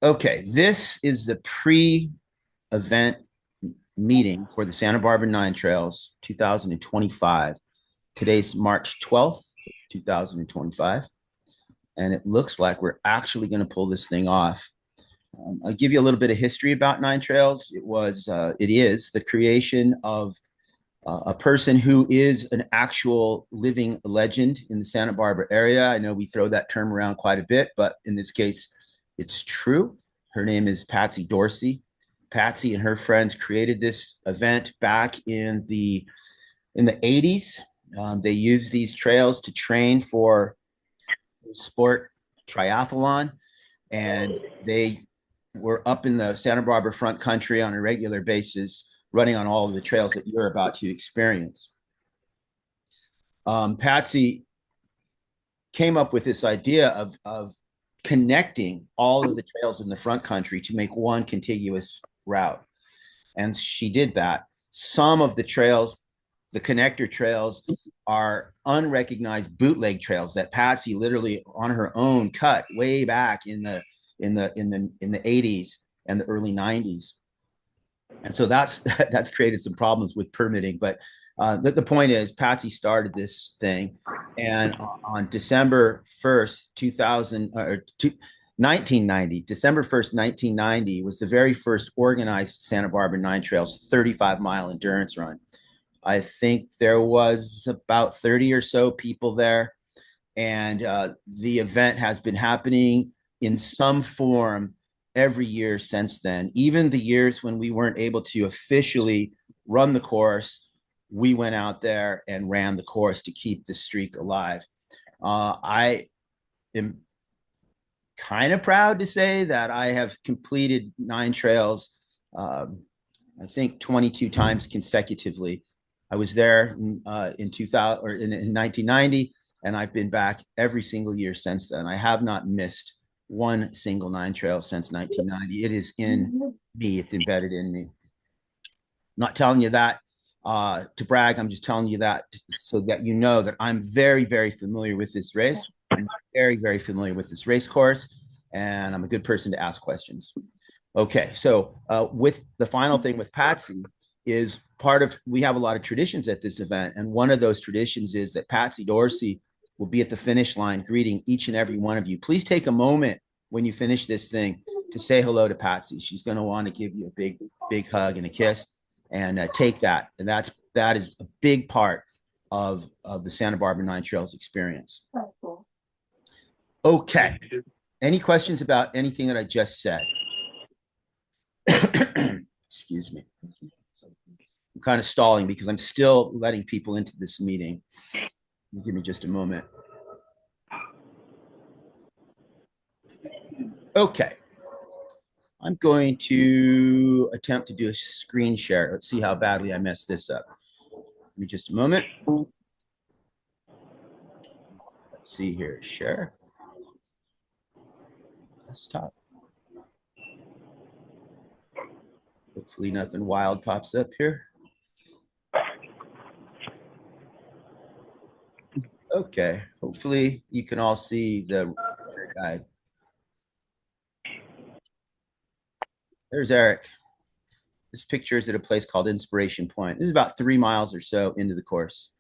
Okay, this is the pre-event meeting for the Santa Barbara Nine Trails 2025. Today's March 12th, 2025, and it looks like we're actually going to pull this thing off. I'll give you a little bit of history about Nine Trails. It is the creation of a person who is an actual living legend in the Santa Barbara area. I know we throw that term around quite a bit, but in this case, it's true. Her name is Patsy Dorsey. Patsy and her friends created this event back in the 80s. They used these trails to train for sport triathlon, and they were up in the Santa Barbara front country on a regular basis, running on all of the trails that you're about to experience. Patsy came up with this idea of connecting all of the trails in the front country to make one contiguous route. And she did that. Some of the trails, the connector trails, are unrecognized bootleg trails that Patsy literally on her own cut way back in the 80s and the early 90s. And so that's created some problems with permitting. But the point is, Patsy started this thing, and on December 1st, 1990, December 1st, 1990, was the very first organized Santa Barbara Nine Trails 35-mile endurance run. I think there was about 30 or so people there, and the event has been happening in some form every year since then. Even the years when we weren't able to officially run the course, we went out there and ran the course to keep the streak alive. I am kind of proud to say that I have completed Nine Trails, I think 22 times consecutively. I was there in 2000 or in 1990, and I've been back every single year since then. I have not missed one single Nine Trail since 1990. It is in me. It's embedded in me. I'm not telling you that to brag. I'm just telling you that so that you know that I'm very, very familiar with this race. I'm very, very familiar with this race course, and I'm a good person to ask questions. Okay, so with the final thing with Patsy is we have a lot of traditions at this event, and one of those traditions is that Patsy Dorsey will be at the finish line greeting each and every one of you. Please take a moment when you finish this thing to say hello to Patsy. She's going to want to give you a big, big hug and a kiss, and take that. And that is a big part of the Santa Barbara Nine Trails experience. Okay. Any questions about anything that I just said? Excuse me. I'm kind of stalling because I'm still letting people into this meeting. Give me just a moment. Okay. I'm going to attempt to do a screen share. Let's see how badly I messed this up. Give me just a moment. Let's see here. Share. Desktop. Hopefully nothing wild pops up here. Okay. Hopefully you can all see the guide. There's Eric. This picture is at a place called Inspiration Point. This is about 3 miles or so into the course.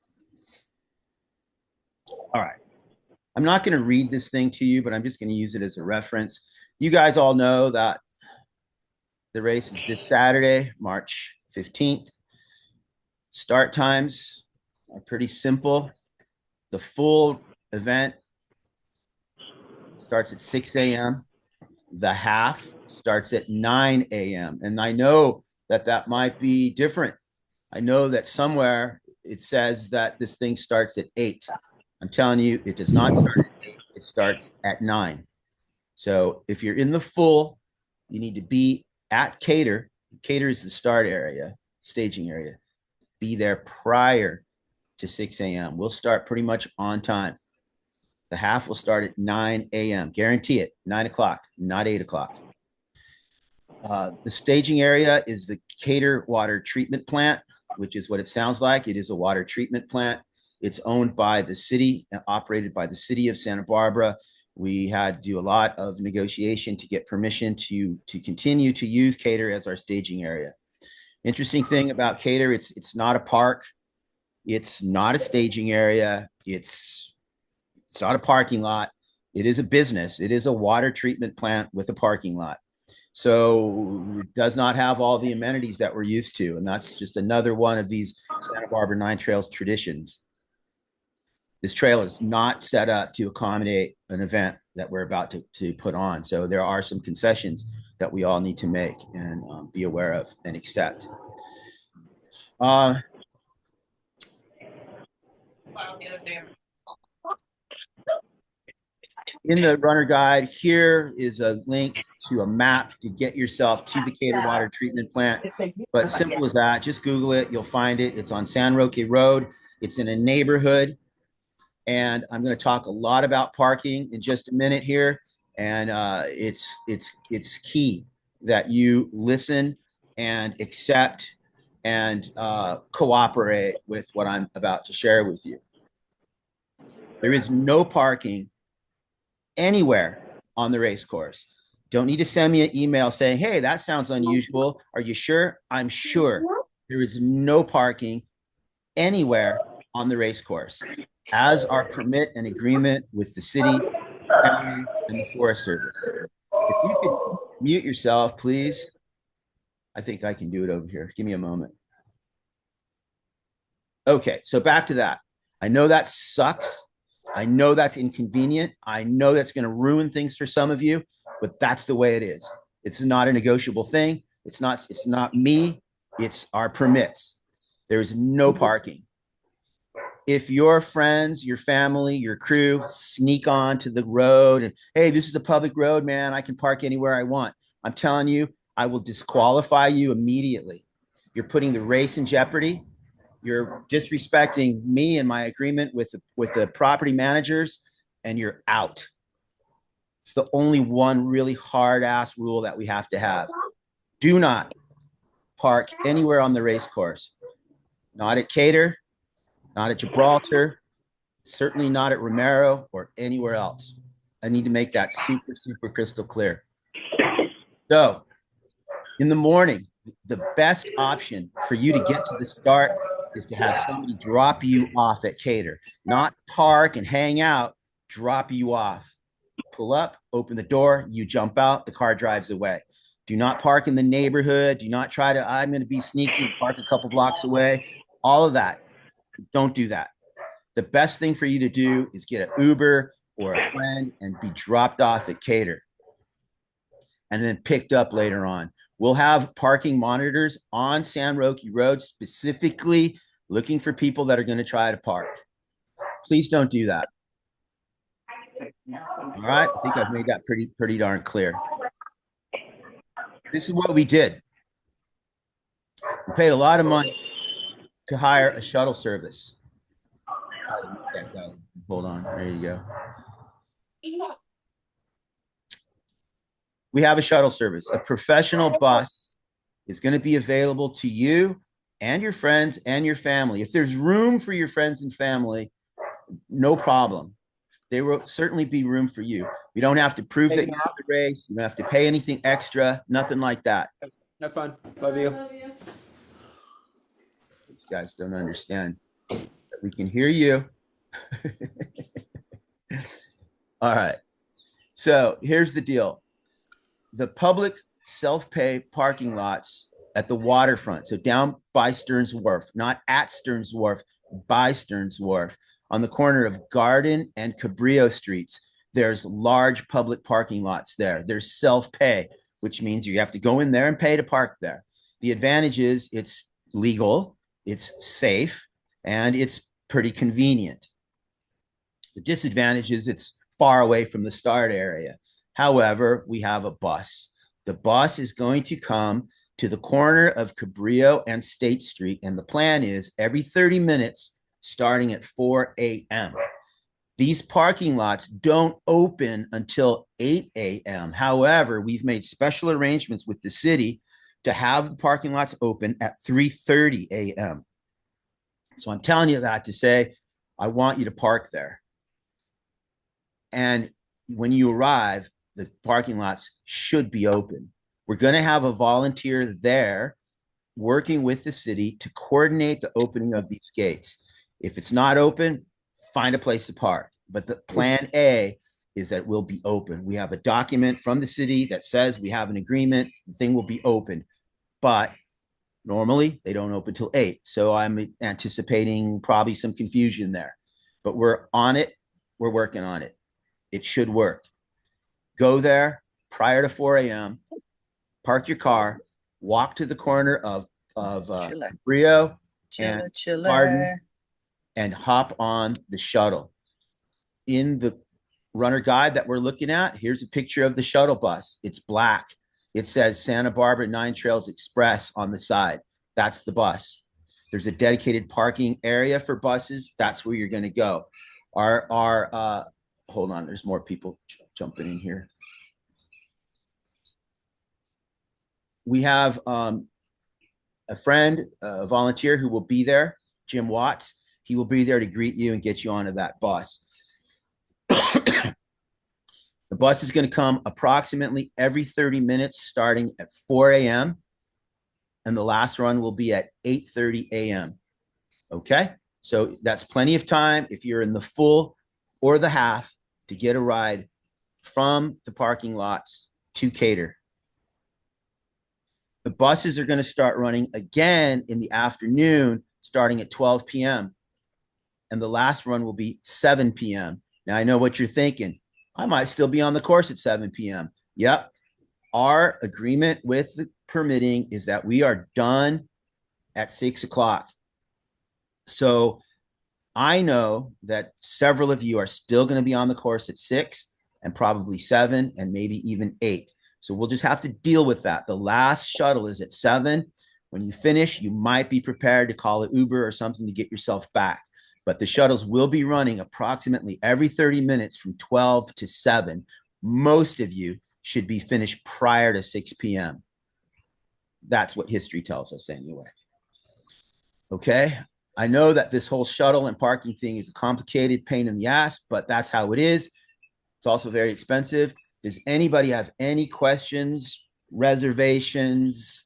All right. I'm not going to read this thing to you, but I'm just going to use it as a reference. You guys all know that the race is this Saturday, March 15th. Start times are pretty simple. The full event starts at 6 a.m. The half starts at 9 a.m. And I know that might be different. I know that somewhere it says that this thing starts at 8. I'm telling you, it does not start at 8. It starts at 9. So if you're in the full, you need to be at Cater. Cater is the start area, staging area. Be there prior to 6 a.m. We'll start pretty much on time. The half will start at 9 a.m. Guarantee it, 9 o'clock, not 8 o'clock. The staging area is the Cater Water Treatment Plant, which is what it sounds like. It is a water treatment plant. It's owned by the city and operated by the city of Santa Barbara. We had to do a lot of negotiation to get permission to continue to use Cater as our staging area. Interesting thing about Cater, it's not a park, it's not a staging area, it's not a parking lot. It is a business. It is a water treatment plant with a parking lot. So it does not have all the amenities that we're used to. And that's just another one of these Santa Barbara Nine Trails traditions. This trail is not set up to accommodate an event that we're about to put on. So there are some concessions that we all need to make and be aware of and accept. In the runner guide, here is a link to a map to get yourself to the Cater Water Treatment Plant. But simple as that, just Google it, you'll find it. It's on San Roque Road. It's in a neighborhood. And I'm going to talk a lot about parking in just a minute here. And it's key that you listen and accept and cooperate with what I'm about to share with you. There is no parking anywhere on the race course. Don't need to send me an email saying, hey, that sounds unusual. Are you sure? I'm sure. There is no parking anywhere on the race course, as our permit and agreement with the city, county, and the Forest Service. If you could mute yourself, please. I think I can do it over here. Give me a moment. Okay, so back to that. I know that sucks. I know that's inconvenient. I know that's going to ruin things for some of you, but that's the way it is. It's not a negotiable thing. It's not me. It's our permits. There's no parking. If your friends, your family, your crew sneak onto the road and, hey, this is a public road, man, I can park anywhere I want. I'm telling you, I will disqualify you immediately. You're putting the race in jeopardy. You're disrespecting me and my agreement with the property managers, and you're out. It's the only one really hard ass rule that we have to have. Do not park anywhere on the race course. Not at Cater, not at Gibraltar, certainly not at Romero or anywhere else. I need to make that super, super crystal clear. So in the morning, the best option for you to get to the start is to have somebody drop you off at Cater, not park and hang out, drop you off. Pull up, open the door, you jump out, the car drives away. Do not park in the neighborhood. Do not try to, I'm going to be sneaky, park a couple blocks away. All of that. Don't do that. The best thing for you to do is get an Uber or a friend and be dropped off at Cater and then picked up later on. We'll have parking monitors on San Roque Road, specifically looking for people that are going to try to park. Please don't do that. All right. I think I've made that pretty darn clear. This is what we did. We paid a lot of money to hire a shuttle service. Hold on. There you go. We have a shuttle service. A professional bus is going to be available to you and your friends and your family. If there's room for your friends and family, no problem. There will certainly be room for you. You don't have to prove that you have the race. You don't have to pay anything extra, nothing like that. Have fun. Love you. These guys don't understand that we can hear you. All right. So here's the deal. The public self-pay parking lots at the waterfront, so down by Stearns Wharf, not at Stearns Wharf, by Stearns Wharf, on the corner of Garden and Cabrillo Streets, there's large public parking lots there. There's self-pay, which means you have to go in there and pay to park there. The advantage is it's legal, it's safe, and it's pretty convenient. The disadvantage is it's far away from the start area. However, we have a bus. The bus is going to come to the corner of Cabrillo and State Street, and the plan is every 30 minutes, starting at 4 a.m. These parking lots don't open until 8 a.m. However, we've made special arrangements with the city to have the parking lots open at 3:30 a.m. So I'm telling you that to say, I want you to park there. And when you arrive, the parking lots should be open. We're going to have a volunteer there working with the city to coordinate the opening of these gates. If it's not open, find a place to park. But the plan A is that we'll be open. We have a document from the city that says we have an agreement, the thing will be open. But normally they don't open till 8. So I'm anticipating probably some confusion there. But we're on it. We're working on it. It should work. Go there prior to 4 a.m., park your car, walk to the corner of Brio and Garden, and hop on the shuttle. In the runner guide that we're looking at, here's a picture of the shuttle bus. It's black. It says Santa Barbara Nine Trails Express on the side. That's the bus. There's a dedicated parking area for buses. That's where you're going to go. Hold on, there's more people jumping in here. We have a friend, a volunteer who will be there, Jim Watts. He will be there to greet you and get you onto that bus. The bus is going to come approximately every 30 minutes starting at 4 a.m. and the last run will be at 8:30 a.m. Okay? So that's plenty of time if you're in the full or the half to get a ride from the parking lots to Cater. The buses are going to start running again in the afternoon, starting at 12 p.m. And the last run will be 7 p.m. Now, I know what you're thinking. I might still be on the course at 7 p.m. Yep. Our agreement with the permitting is that we are done at 6 o'clock. So I know that several of you are still going to be on the course at 6 and probably 7 and maybe even 8. So we'll just have to deal with that. The last shuttle is at 7. When you finish, you might be prepared to call an Uber or something to get yourself back. But the shuttles will be running approximately every 30 minutes from 12 to 7. Most of you should be finished prior to 6 p.m. That's what history tells us anyway. Okay. I know that this whole shuttle and parking thing is a complicated pain in the ass, but that's how it is. It's also very expensive. Does anybody have any questions, reservations,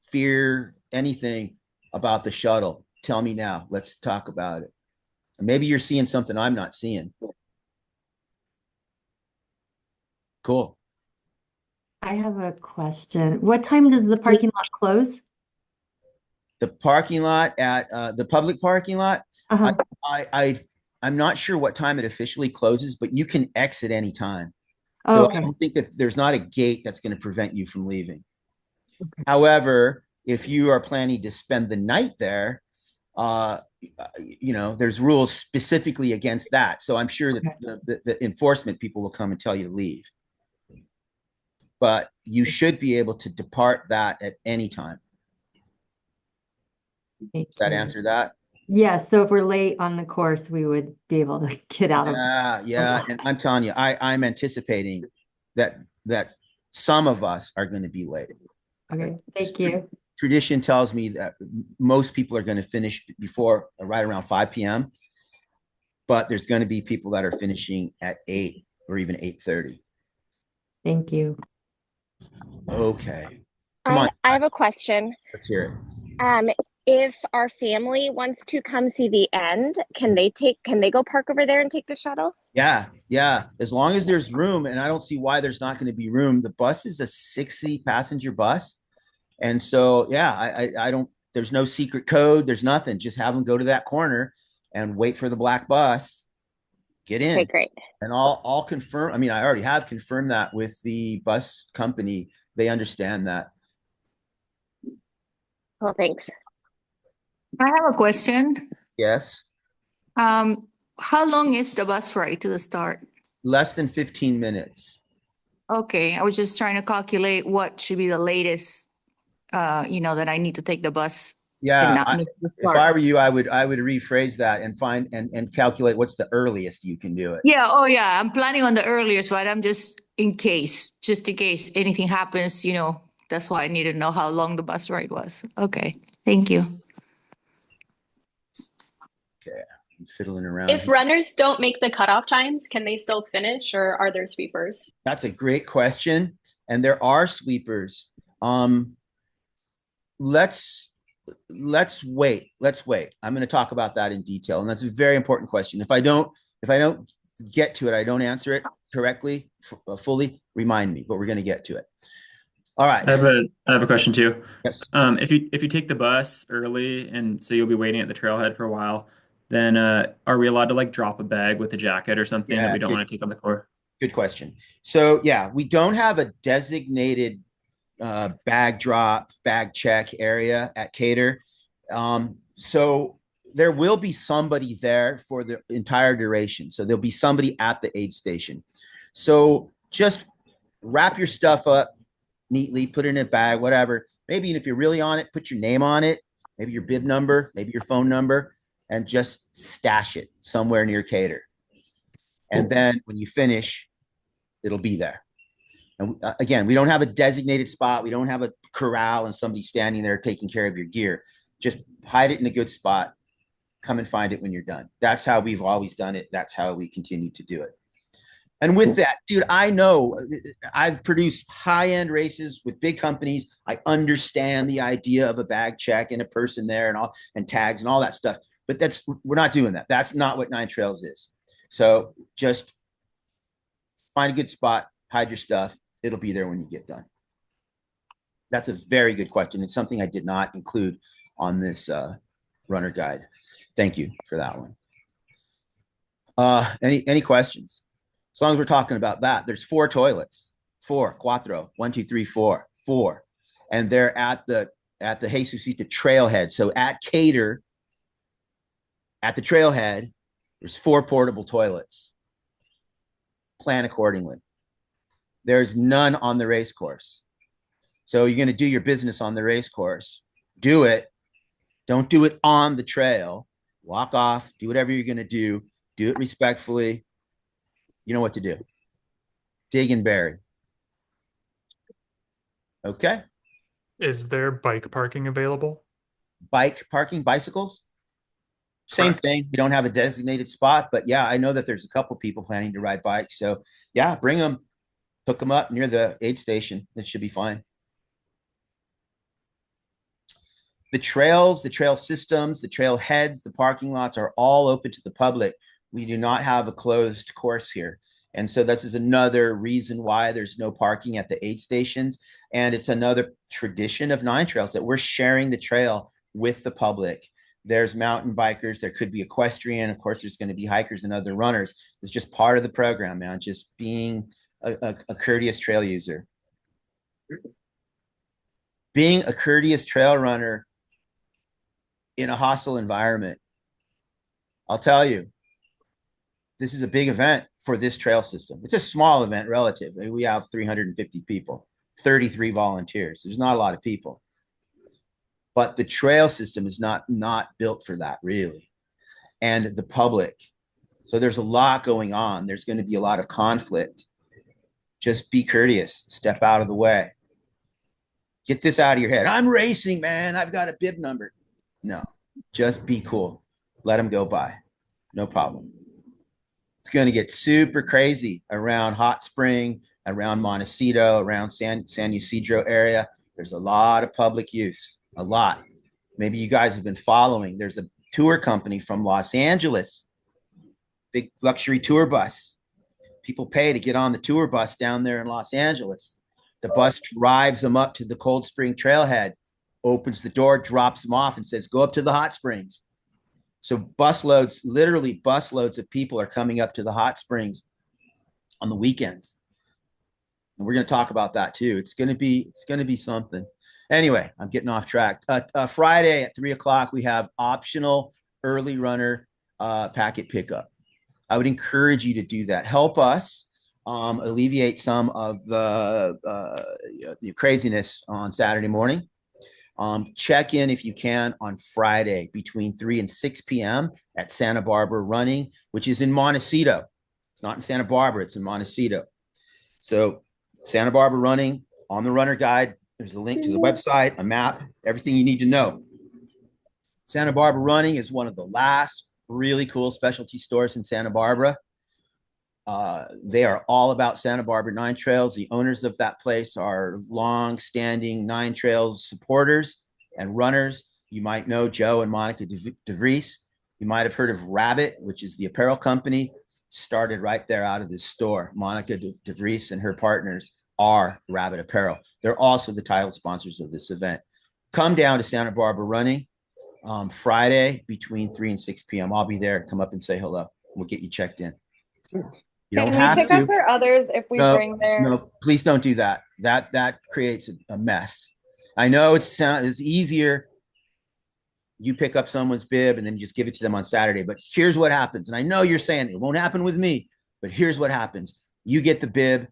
fear, anything about the shuttle? Tell me now. Let's talk about it. Maybe you're seeing something I'm not seeing. Cool. I have a question. What time does the parking lot close? The parking lot at the public parking lot, Uh-huh. I'm not sure what time it officially closes, but you can exit anytime. Oh, So okay. I don't think that there's not a gate that's going to prevent you from leaving. However, if you are planning to spend the night there, there's rules specifically against that. So I'm sure that the enforcement people will come and tell you to leave. But you should be able to depart that at any time. Does that answer that? Yeah, so if we're late on the course, we would be able to get out of. Yeah. And I'm telling you, I'm anticipating that some of us are going to be late. Okay, thank you. Tradition tells me that most people are going to finish before right around 5 p.m. But there's going to be people that are finishing at 8 or even 8:30. Thank you. Okay. Come on. I have a question. Let's hear it. If our family wants to come see the end, can they go park over there and take the shuttle? Yeah. As long as there's room, and I don't see why there's not going to be room. The bus is a 60 passenger bus. And so, yeah, I don't, there's no secret code. There's nothing. Just have them go to that corner and wait for the black bus. Get in. Okay, great. And I'll confirm. I mean, I already have confirmed that with the bus company. They understand that. Well, thanks. I have a question. Yes. How long is the bus ride to the start? Less than 15 minutes. Okay, I was just trying to calculate what should be the latest, that I need to take the bus. Yeah. And not miss the If start. I were you, I would rephrase that and find and calculate what's the earliest you can do it. Yeah, oh yeah, I'm planning on the earliest, but I'm just in case anything happens, that's why I need to know how long the bus ride was. Okay, thank you. Okay. I'm fiddling around If here. runners don't make the cutoff times, can they still finish or are there sweepers? That's a great question. And there are sweepers. Let's wait. Let's wait. I'm going to talk about that in detail. And that's a very important question. If I don't get to it, I don't answer it correctly, fully, remind me, but we're going to get to it. All right. I have a question too. Yes. If you take the bus early and so you'll be waiting at the trailhead for a while, then are we allowed to like drop a bag with a jacket or something that Yeah, we don't want to take on the course? Good question. So yeah, we don't have a designated bag drop, bag check area at Cater. So there will be somebody there for the entire duration. So there'll be somebody at the aid station. So just wrap your stuff up neatly, put it in a bag, whatever. Maybe if you're really on it, put your name on it, maybe your bib number, maybe your phone number, and just stash it somewhere near Cater. And then when you finish, it'll be there. And again, we don't have a designated spot. We don't have a corral and somebody standing there taking care of your gear. Just hide it in a good spot. Come and find it when you're done. That's how we've always done it. That's how we continue to do it. And with that, dude, I know I've produced high-end races with big companies. I understand the idea of a bag check and a person there and tags and all that stuff. But we're not doing that. That's not what Nine Trails is. So just find a good spot, hide your stuff. It'll be there when you get done. That's a very good question. It's something I did not include on this runner guide. Thank you for that one. Any questions? As long as we're talking about that, there's 4 toilets, 4, cuatro, 1, 2, 3, 4, 4. And they're at the Jesucita trailhead. So at Cater, at the trailhead, there's 4 portable toilets. Plan accordingly. There's none on the race course. So you're going to do your business on the race course. Do it. Don't do it on the trail. Walk off. Do whatever you're going to do. Do it respectfully. You know what to do. Dig and bury. Okay. Is there bike parking available? Bike parking, bicycles? Same Correct. thing. We don't have a designated spot, but yeah, I know that there's a couple people planning to ride bikes. So yeah, bring them, hook them up near the aid station. It should be fine. The trails, the trail systems, the trail heads, the parking lots are all open to the public. We do not have a closed course here. And so this is another reason why there's no parking at the aid stations. And it's another tradition of Nine Trails that we're sharing the trail with the public. There's mountain bikers. There could be equestrian. Of course, there's going to be hikers and other runners. It's just part of the program, man. Just being a courteous trail user. Being a courteous trail runner in a hostile environment. I'll tell you, this is a big event for this trail system. It's a small event relative. We have 350 people, 33 volunteers. There's not a lot of people. But the trail system is not built for that, really. And the public. So there's a lot going on. There's going to be a lot of conflict. Just be courteous. Step out of the way. Get this out of your head. I'm racing, man. I've got a bib number. No, just be cool. Let them go by. No problem. It's going to get super crazy around Hot Spring, around Montecito, around San Ysidro area. There's a lot of public use. A lot. Maybe you guys have been following. There's a tour company from Los Angeles, big luxury tour bus. People pay to get on the tour bus down there in Los Angeles. The bus drives them up to the Cold Spring trailhead, opens the door, drops them off, and says, go up to the hot springs. So literally bus loads of people are coming up to the hot springs on the weekends. And we're going to talk about that too. It's going to be something. Anyway, I'm getting off track. Friday at 3:00, we have optional early runner packet pickup. I would encourage you to do that. Help us alleviate some of the craziness on Saturday morning. Check in if you can on Friday between 3 and 6 p.m. at Santa Barbara Running, which is in Montecito. It's not in Santa Barbara, it's in Montecito. So Santa Barbara Running, on the runner guide, there's a link to the website, a map, everything you need to know. Santa Barbara Running is one of the last really cool specialty stores in Santa Barbara. They are all about Santa Barbara Nine Trails. The owners of that place are long-standing Nine Trails supporters and runners. You might know Joe and Monica DeVries. You might have heard of Rabbit, which is the apparel company, started right there out of this store. Monica DeVries and her partners are Rabbit Apparel. They're also the title sponsors of this event. Come down to Santa Barbara Running Friday between 3 and 6 p.m. I'll be there. Come up and say hello. We'll get you checked in. You don't Can we have pick to. up for others if we No, bring their? no, please don't do that. That creates a mess. I know it's easier. You pick up someone's bib and then just give it to them on Saturday. But here's what happens. And I know you're saying it won't happen with me, but here's what happens. You get the bib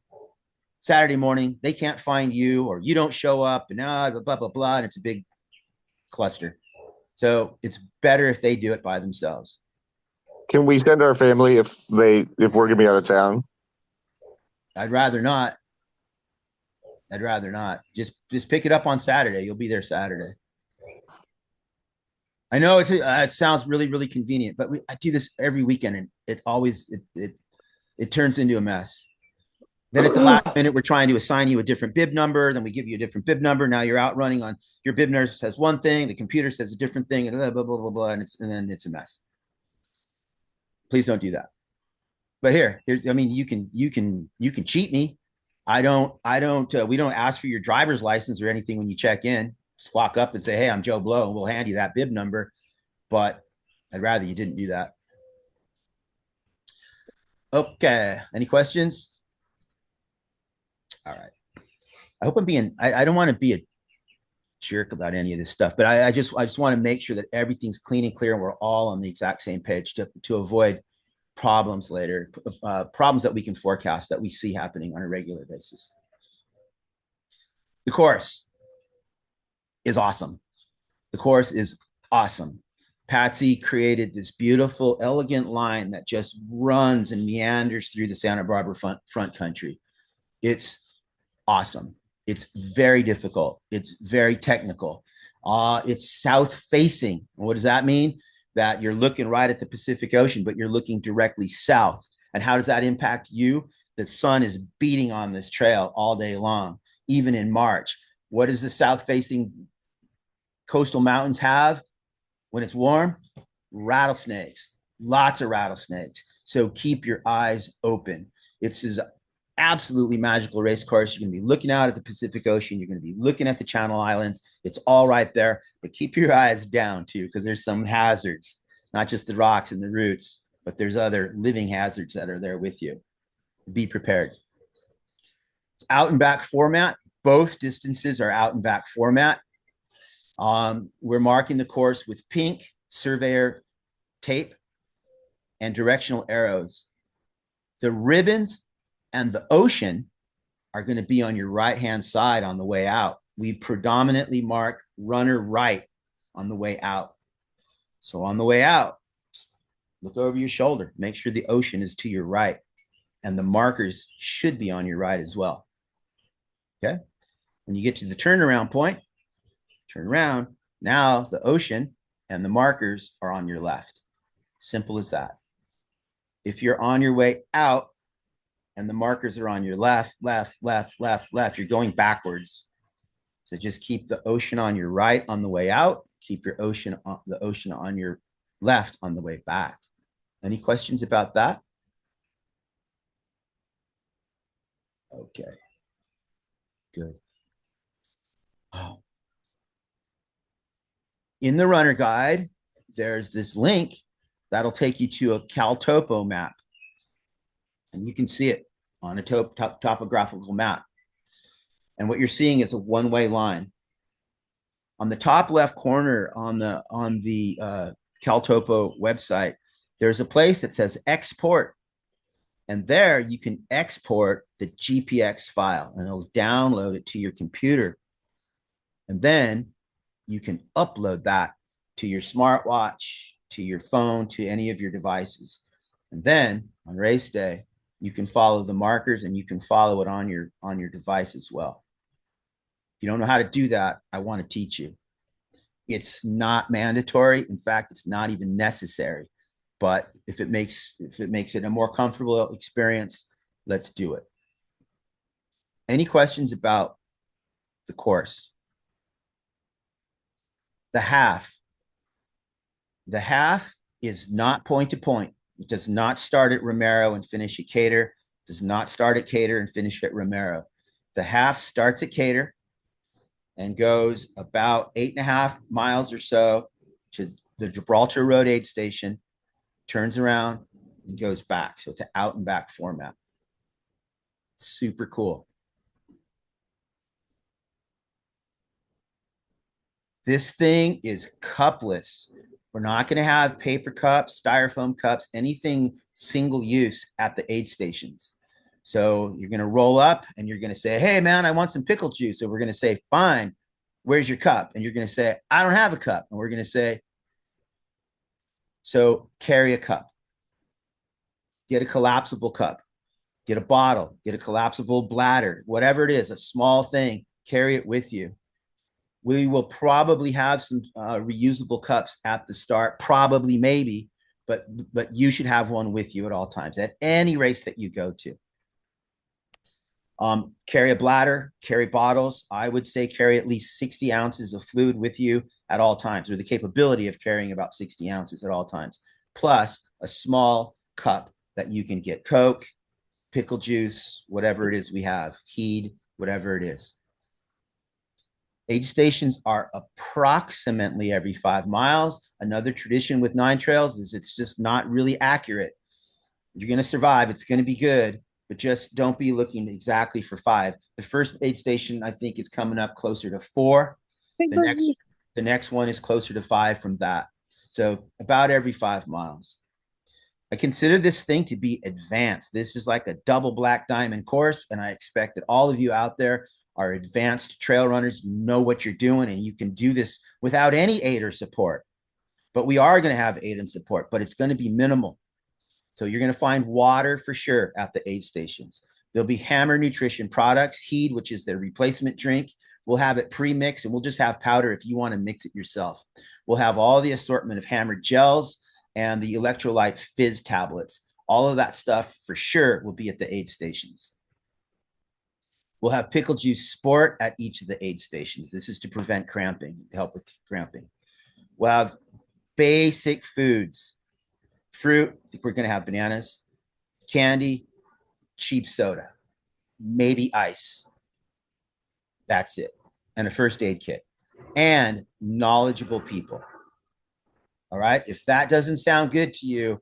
Saturday morning. They can't find you, or you don't show up, and blah, blah, blah, blah. And it's a big cluster. So it's better if they do it by themselves. Can we send our family if we're gonna be out of town? I'd rather not. Just pick it up on Saturday. You'll be there Saturday. I know it sounds really, really convenient, but I do this every weekend, and it turns into a mess. Then at the last minute, we're trying to assign you a different bib number. Then we give you a different bib number. Now you're out running on your bib number says one thing, the computer says a different thing, and blah blah blah blah blah, and then it's a mess. Please don't do that. But I mean, you can cheat me. We don't ask for your driver's license or anything when you check in. Just walk up and say, hey, I'm Joe Blow, and we'll hand you that bib number. But I'd rather you didn't do that. Okay. Any questions? All right. I hope I don't want to be a jerk about any of this stuff, but I just want to make sure that everything's clean and clear and we're all on the exact same page to avoid problems later, problems that we can forecast that we see happening on a regular basis. The course is awesome. Patsy created this beautiful, elegant line that just runs and meanders through the Santa Barbara front country. It's awesome. It's very difficult. It's very technical. It's south facing. What does that mean? That you're looking right at the Pacific Ocean, but you're looking directly south. And how does that impact you? The sun is beating on this trail all day long, even in March. What does the south facing coastal mountains have when it's warm? Rattlesnakes, lots of rattlesnakes. So keep your eyes open. It's this absolutely magical race course. You're going to be looking out at the Pacific Ocean. You're going to be looking at the Channel Islands. It's all right there, but keep your eyes down too, because there's some hazards, not just the rocks and the roots, but there's other living hazards that are there with you. Be prepared. It's out and back format. Both distances are out and back format. We're marking the course with pink surveyor tape and directional arrows. The ribbons and the ocean are going to be on your right-hand side on the way out. We predominantly mark runner right on the way out. So on the way out, look over your shoulder. Make sure the ocean is to your right, and the markers should be on your right as well. Okay? When you get to the turnaround point, turn around. Now the ocean and the markers are on your left. Simple as that. If you're on your way out and the markers are on your left, you're going backwards. So just keep the ocean on your right on the way out. Keep the ocean on your left on the way back. Any questions about that? Okay. Good. Oh. In the runner guide, there's this link that'll take you to a CalTopo map. And you can see it on a topographical map. And what you're seeing is a one-way line. On the top left corner on the CalTopo website, there's a place that says export. And there you can export the GPX file and it'll download it to your computer. And then you can upload that to your smartwatch, to your phone, to any of your devices. And then on race day, you can follow the markers and you can follow it on your device as well. If you don't know how to do that, I want to teach you. It's not mandatory. In fact, it's not even necessary. But if it makes it a more comfortable experience, let's do it. Any questions about the course? The half is not point to point. It does not start at Romero and finish at Cater. Does not start at Cater and finish at Romero. The half starts at Cater and goes about 8.5 miles or so to the Gibraltar Road aid station, turns around and goes back. So it's an out and back format. Super cool. This thing is cupless. We're not going to have paper cups, styrofoam cups, anything single use at the aid stations. So you're going to roll up and you're going to say, hey, man, I want some pickle juice. So we're going to say, fine, where's your cup? And you're going to say, I don't have a cup. And we're going to say, so carry a cup. Get a collapsible cup. Get a bottle. Get a collapsible bladder. Whatever it is, a small thing, carry it with you. We will probably have some reusable cups at the start, probably, maybe, but you should have one with you at all times, at any race that you go to. Carry a bladder, carry bottles. I would say carry at least 60 ounces of fluid with you at all times, or the capability of carrying about 60 ounces at all times, plus a small cup that you can get Coke, pickle juice, whatever it is we have, Heed, whatever it is. Aid stations are approximately every 5 miles. Another tradition with Nine Trails is it's just not really accurate. You're going to survive. It's going to be good, but just don't be looking exactly for 5. The first aid station, I think, is coming up closer to 4. The next one is closer to 5 from that. So about every 5 miles. I consider this thing to be advanced. This is like a double black diamond course, and I expect that all of you out there are advanced trail runners. You know what you're doing, and you can do this without any aid or support. But we are going to have aid and support, but it's going to be minimal. So you're going to find water for sure at the aid stations. There'll be Hammer Nutrition products, Heed, which is their replacement drink. We'll have it pre-mixed, and we'll just have powder if you want to mix it yourself. We'll have all the assortment of Hammer gels and the electrolyte fizz tablets. All of that stuff for sure will be at the aid stations. We'll have Pickle Juice Sport at each of the aid stations. This is to prevent cramping, help with cramping. We'll have basic foods, fruit. I think we're going to have bananas, candy, cheap soda, maybe ice. That's it. And a first aid kit and knowledgeable people. All right. If that doesn't sound good to you,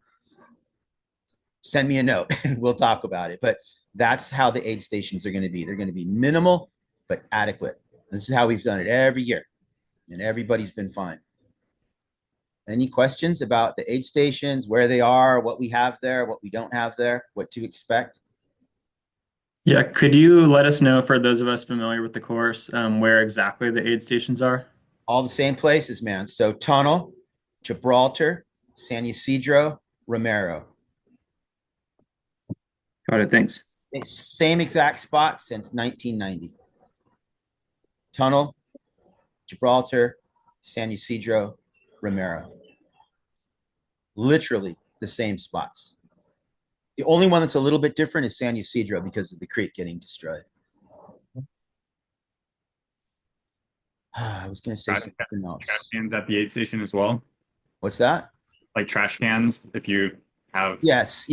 send me a note and we'll talk about it. But that's how the aid stations are going to be. They're going to be minimal, but adequate. This is how we've done it every year, and everybody's been fine. Any questions about the aid stations, where they are, what we have there, what we don't have there, what to expect? Yeah, could you let us know, for those of us familiar with the course, where exactly the aid stations are? All the same places, man. So Tunnel, Gibraltar, San Ysidro, Romero. Got it, thanks. Same exact spot since 1990. Tunnel, Gibraltar, San Ysidro, Romero. Literally the same spots. The only one that's a little bit different is San Ysidro because of the creek getting destroyed. I was going to say something else. Trash cans at the aid station as well? What's that? Like trash cans, if you have... Yes.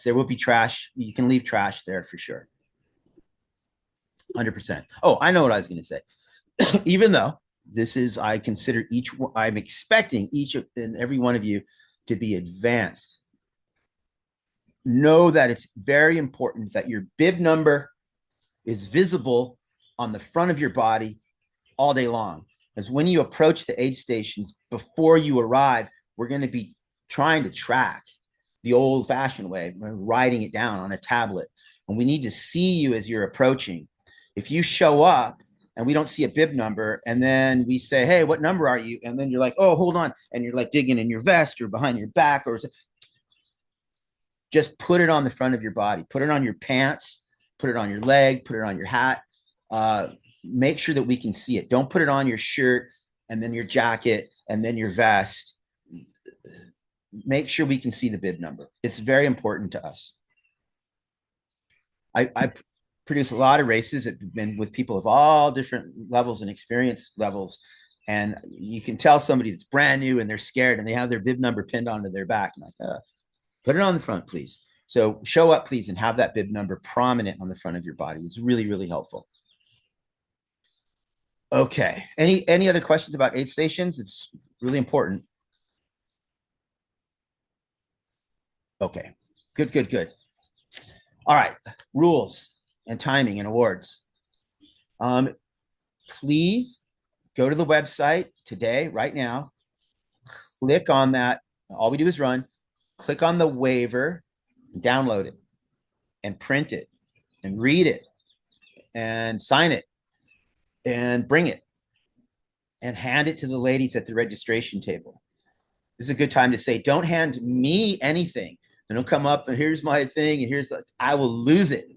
There will be trash. You can leave trash there for sure. 100%. Oh, I know what I was going to say. Even though this is, I'm expecting each and every one of you to be advanced. Know that it's very important that your bib number is visible on the front of your body all day long. Because when you approach the aid stations, before you arrive, we're going to be trying to track the old-fashioned way, writing it down on a tablet. And we need to see you as you're approaching. If you show up and we don't see a bib number, and then we say, hey, what number are you? And then you're like, oh, hold on. And you're like digging in your vest or behind your back, or just put it on the front of your body. Put it on your pants, put it on your leg, put it on your hat. Make sure that we can see it. Don't put it on your shirt and then your jacket and then your vest. make sure we can see the bib number. It's very important to us. I produce a lot of races that have been with people of all different levels and experience levels. And you can tell somebody that's brand new and they're scared and they have their bib number pinned onto their back. I'm like, put it on the front, please. So show up, please, and have that bib number prominent on the front of your body. It's really, really helpful. Okay. Any other questions about aid stations? It's really important. Okay. Good. All right. Rules and timing and awards. Please go to the website today, right now. Click on that. All we do is run. Click on the waiver, download it, and print it, and read it, and sign it, and bring it, and hand it to the ladies at the registration table. This is a good time to say, don't hand me anything. And don't come up and here's my thing, and here's the, I will lose it.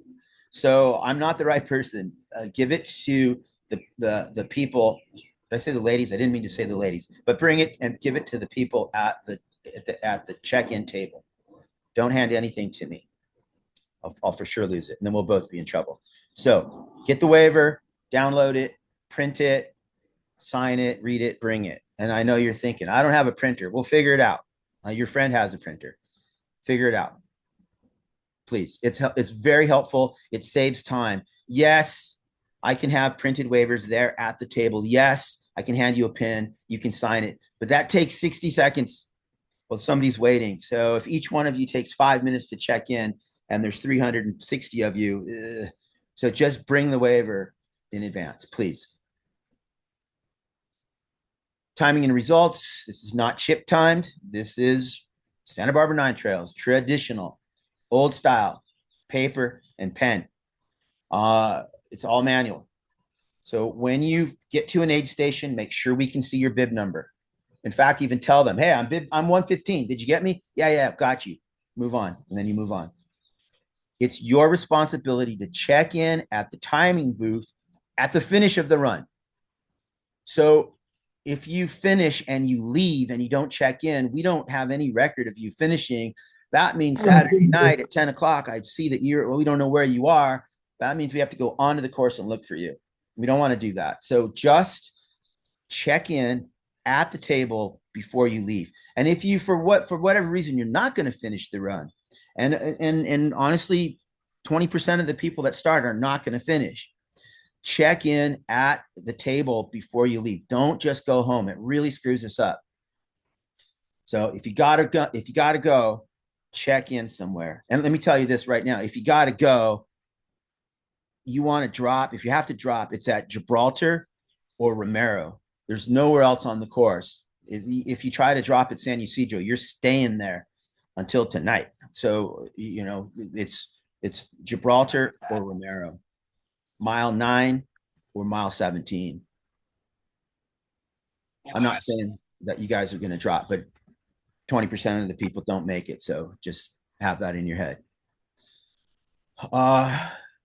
So I'm not the right person. Give it to the people. Did I say the ladies? I didn't mean to say the ladies, but bring it and give it to the people at the check-in table. Don't hand anything to me. I'll for sure lose it, and then we'll both be in trouble. So get the waiver, download it, print it, sign it, read it, bring it. And I know you're thinking, I don't have a printer. We'll figure it out. Your friend has a printer. Figure it out. Please. It's very helpful. It saves time. Yes, I can have printed waivers there at the table. Yes, I can hand you a pen. You can sign it. But that takes 60 seconds while somebody's waiting. So if each one of you takes 5 minutes to check in and there's 360 of you, so just bring the waiver in advance, please. Timing and results. This is not chip timed. This is Santa Barbara 9 Trails, traditional, old style, paper and pen. It's all manual. So when you get to an aid station, make sure we can see your bib number. In fact, even tell them, hey, I'm 115. Did you get me? Yeah, got you. Move on. And then you move on. It's your responsibility to check in at the timing booth at the finish of the run. So if you finish and you leave and you don't check in, we don't have any record of you finishing. That means Saturday night at 10 o'clock, I see that we don't know where you are. That means we have to go onto the course and look for you. We don't want to do that. So just check in at the table before you leave. And if you, for whatever reason, you're not going to finish the run, and honestly, 20% of the people that start are not going to finish. Check in at the table before you leave. Don't just go home. It really screws us up. So if you gotta go, check in somewhere. And let me tell you this right now: if you gotta go, you want to drop. If you have to drop, it's at Gibraltar or Romero. There's nowhere else on the course. If you try to drop at San Ysidro, you're staying there until tonight. So it's Gibraltar or Romero. Mile 9 or mile 17. I'm not saying that you guys are going to drop, but 20% of the people don't make it. So just have that in your head.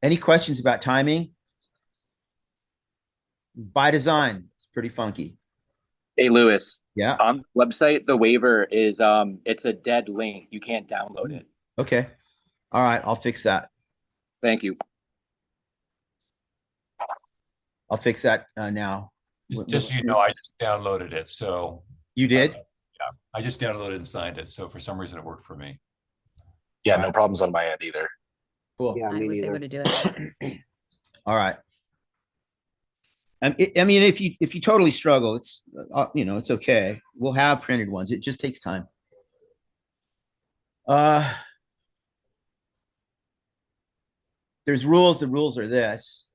Any questions about timing? By design, it's pretty funky. Hey, Lewis. Yeah. On the website, the waiver is it's a dead link. You can't download it. Okay. All right. I'll fix that. Thank you. I'll fix that now. Just so you know, I just downloaded it. So you did? Yeah, I just downloaded and signed it. So for some reason, it worked for me. Yeah, no problems on my end either. Cool. Yeah, I was able to do it. All right. I mean, if you totally struggle, it's it's okay. We'll have printed ones. It just takes time. There's rules. The rules are this.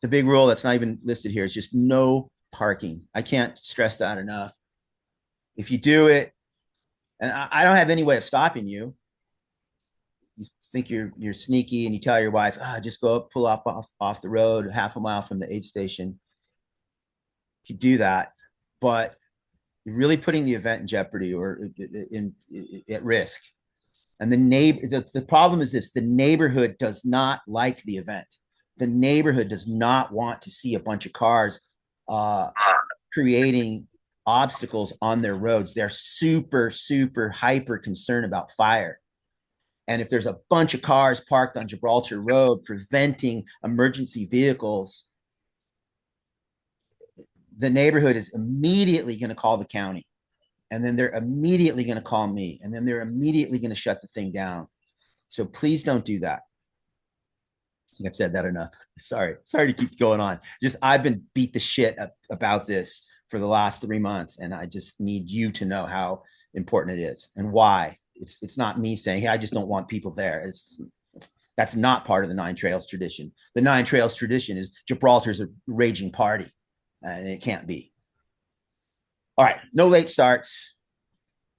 The big rule that's not even listed here is just no parking. I can't stress that enough. If you do it, and I don't have any way of stopping you. You think you're sneaky and you tell your wife, just go up, pull up off the road half a mile from the aid station. You do that, but you're really putting the event in jeopardy or at risk. And the problem is this: the neighborhood does not like the event. The neighborhood does not want to see a bunch of cars creating obstacles on their roads. They're super, super hyper concerned about fire. And if there's a bunch of cars parked on Gibraltar Road preventing emergency vehicles, the neighborhood is immediately going to call the county. And then they're immediately going to call me. And then they're immediately going to shut the thing down. So please don't do that. I think I've said that enough. Sorry to keep going on. Just I've been beat the shit about this for the last 3 months. And I just need you to know how important it is and why. It's not me saying, hey, I just don't want people there. That's not part of the Nine Trails tradition. The Nine Trails tradition is Gibraltar's a raging party, and it can't be. All right, no late starts,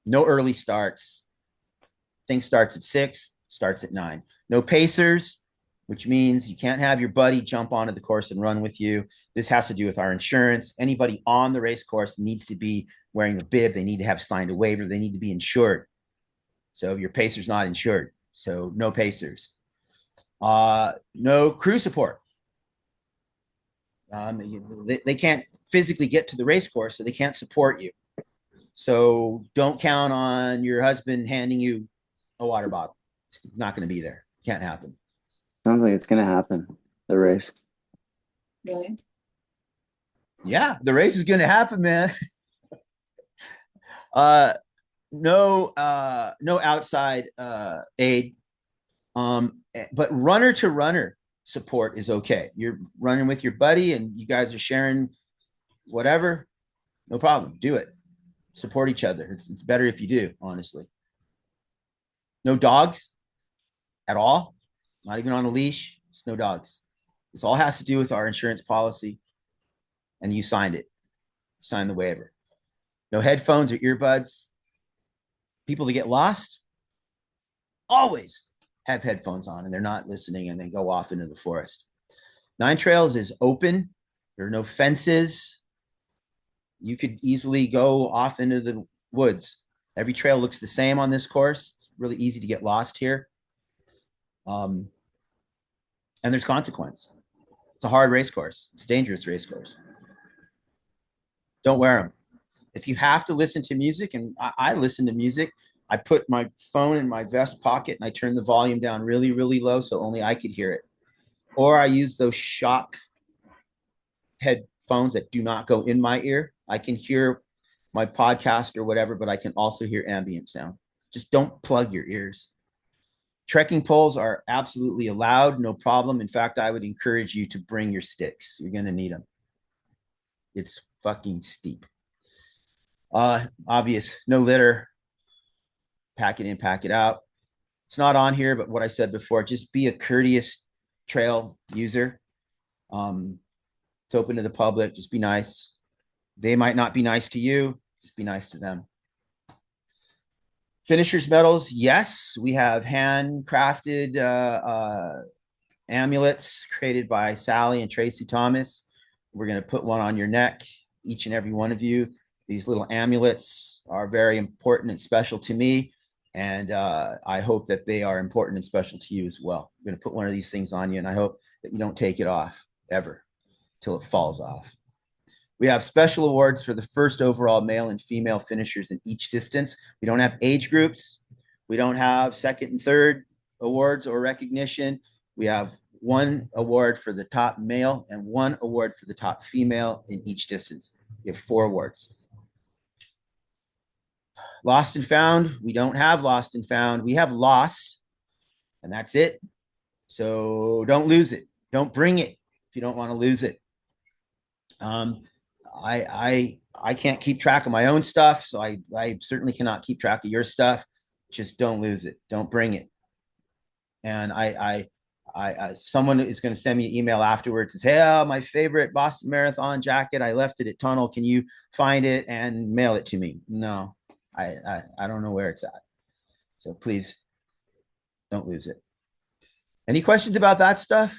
no early starts. Thing starts at 6, starts at 9. No pacers, which means you can't have your buddy jump onto the course and run with you. This has to do with our insurance. Anybody on the race course needs to be wearing a bib. They need to have signed a waiver. They need to be insured. So your pacer's not insured. So no pacers. No crew support. They can't physically get to the race course, so they can't support you. So don't count on your husband handing you a water bottle. It's not going to be there. Can't happen. Sounds like it's going to happen, the race. Really? Yeah, the race is going to happen, man. No outside aid. But runner to runner support is okay. You're running with your buddy and you guys are sharing whatever, no problem. Do it. Support each other. It's better if you do, honestly. No dogs at all. Not even on a leash. Just no dogs. This all has to do with our insurance policy. And you signed it. Signed the waiver. No headphones or earbuds. People that get lost always have headphones on and they're not listening and they go off into the forest. Nine Trails is open. There are no fences. You could easily go off into the woods. Every trail looks the same on this course. It's really easy to get lost here. And there's consequence. It's a hard race course. It's a dangerous race course. Don't wear them. If you have to listen to music, and I listen to music, I put my phone in my vest pocket and I turn the volume down really, really low so only I could hear it. Or I use those shock headphones that do not go in my ear. I can hear my podcast or whatever, but I can also hear ambient sound. Just don't plug your ears. Trekking poles are absolutely allowed, no problem. In fact, I would encourage you to bring your sticks. You're going to need them. It's fucking steep. Obvious, no litter. Pack it in, pack it out. It's not on here, but what I said before, just be a courteous trail user. It's open to the public. Just be nice. They might not be nice to you. Just be nice to them. Finishers medals, yes. We have handcrafted amulets created by Sally and Tracy Thomas. We're going to put one on your neck, each and every one of you. These little amulets are very important and special to me. And I hope that they are important and special to you as well. I'm going to put one of these things on you, and I hope that you don't take it off ever till it falls off. We have special awards for the first overall male and female finishers in each distance. We don't have age groups. We don't have second and third awards or recognition. We have one award for the top male and one award for the top female in each distance. We have 4 awards. Lost and found, we don't have lost and found. We have lost, and that's it. So don't lose it. Don't bring it if you don't want to lose it. I can't keep track of my own stuff, so I certainly cannot keep track of your stuff. Just don't lose it. Don't bring it. And someone is going to send me an email afterwards and say, hey, my favorite Boston Marathon jacket, I left it at Tunnel. Can you find it and mail it to me? No, I don't know where it's at. So please don't lose it. Any questions about that stuff?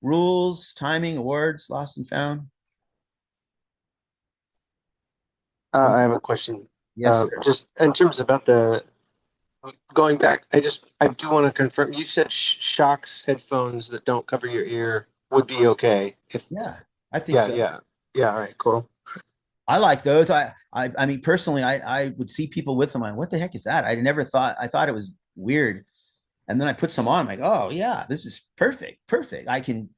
Rules, timing, awards, lost and found? I have a question. Yes, just in terms about the going back, I do want to confirm. You said Shocks headphones that don't cover your ear would be okay. Yeah, I think so. Yeah. All right, cool. I like those. I mean, personally, I would see people with them. What the heck is that? I thought it was weird. And then I put some on. I'm like, oh yeah, this is perfect. Perfect. I can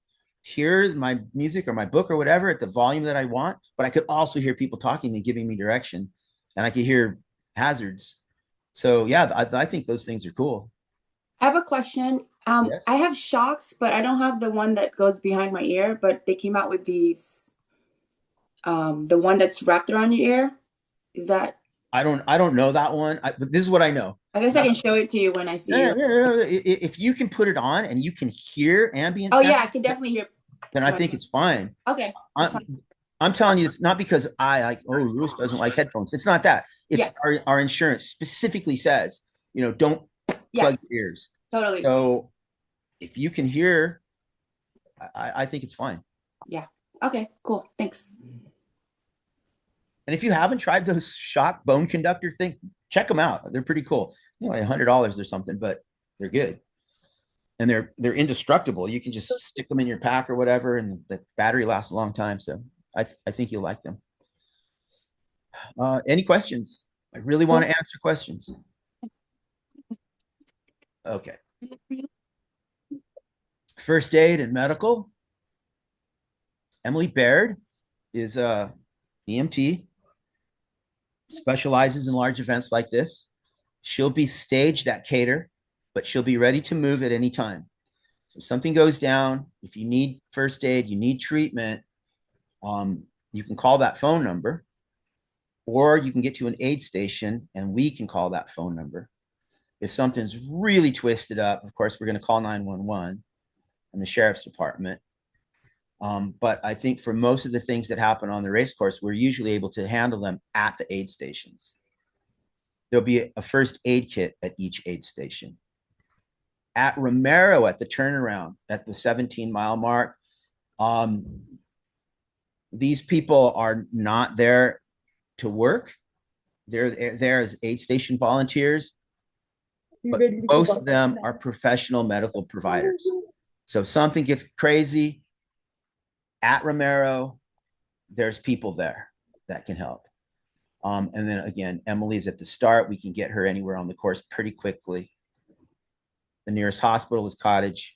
hear my music or my book or whatever at the volume that I want, but I could also hear people talking and giving me direction, and I could hear hazards. So yeah, I think those things are cool. I have a question. Yes. I have shocks, but I don't have the one that goes behind my ear, but they came out with these, the one that's wrapped around your ear. Is that? I don't know that one, but this is what I know. I guess I can show it to you when I see you. If you can put it on and you can hear ambient Oh sound, yeah, I can definitely hear. then I think it's fine. Okay. I'm telling you, it's not because I like, oh, Lewis doesn't like headphones. It's not that. It's our insurance specifically says, don't plug your ears. Totally. So if you can hear, I think it's fine. Yeah. Okay, cool. Thanks. And if you haven't tried those Shock bone conductor thing, check them out. They're pretty cool. Like $100 or something, but they're good. And they're indestructible. You can just stick them in your pack or whatever, and the battery lasts a long time. So I think you'll like them. Any questions? I really want to answer questions. Okay. First aid and medical. Emily Baird is a EMT, specializes in large events like this. She'll be staged at Cater, but she'll be ready to move at any time. So if something goes down, if you need first aid, you need treatment, you can call that phone number, or you can get to an aid station and we can call that phone number. If something's really twisted up, of course, we're going to call 911 and the sheriff's department. But I think for most of the things that happen on the race course, we're usually able to handle them at the aid stations. There'll be a first aid kit at each aid station. At Romero, at the turnaround, at the 17-mile mark, these people are not there to work. They're there as aid station volunteers, but most of them are professional medical providers. So if something gets crazy at Romero, there's people there that can help. And then again, Emily's at the start. We can get her anywhere on the course pretty quickly. The nearest hospital is Cottage,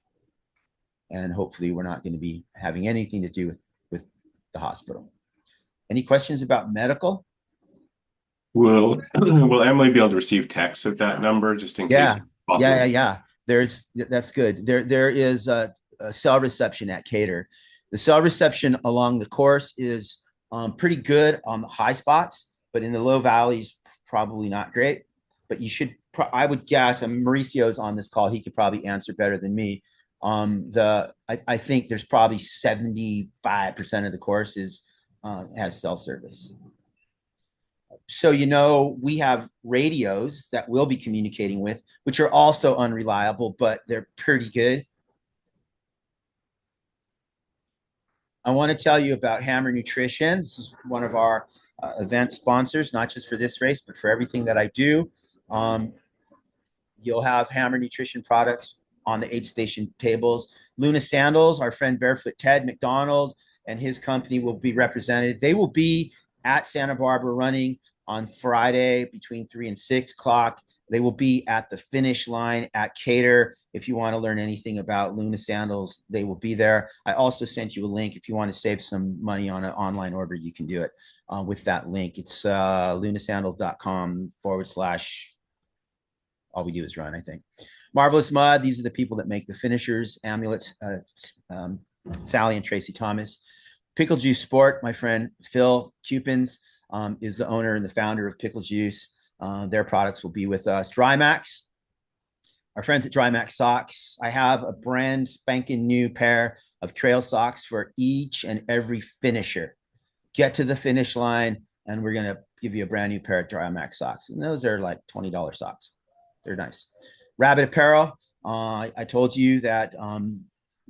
and hopefully we're not going to be having anything to do with the hospital. Any questions about medical? Will Emily be able to receive texts at that number just in case? Yeah. That's good. There is a cell reception at Cater. The cell reception along the course is pretty good on the high spots, but in the low valleys, probably not great. But you should, I would guess, and Mauricio's on this call, he could probably answer better than me. I think there's probably 75% of the course has cell service. So, we have radios that we'll be communicating with, which are also unreliable, but they're pretty good. I want to tell you about Hammer Nutrition. This is one of our event sponsors, not just for this race, but for everything that I do. You'll have Hammer Nutrition products on the aid station tables. Luna Sandals, our friend Barefoot Ted McDonald and his company will be represented. They will be at Santa Barbara running on Friday between 3 and 6 o'clock. They will be at the finish line at Cater. If you want to learn anything about Luna Sandals, they will be there. I also sent you a link. If you want to save some money on an online order, you can do it with that link. It's lunasandals.com/ all we do is run, I think. Marvelous Mud, these are the people that make the finishers, amulets, Sally and Tracy Thomas. Pickle Juice Sport, my friend Phil Cupins is the owner and the founder of Pickle Juice. Their products will be with us. Drymax, our friends at Drymax Socks. I have a brand spanking new pair of trail socks for each and every finisher. Get to the finish line, and we're going to give you a brand new pair of Drymax socks. And those are like $20 socks. They're nice. Rabbit Apparel. I told you that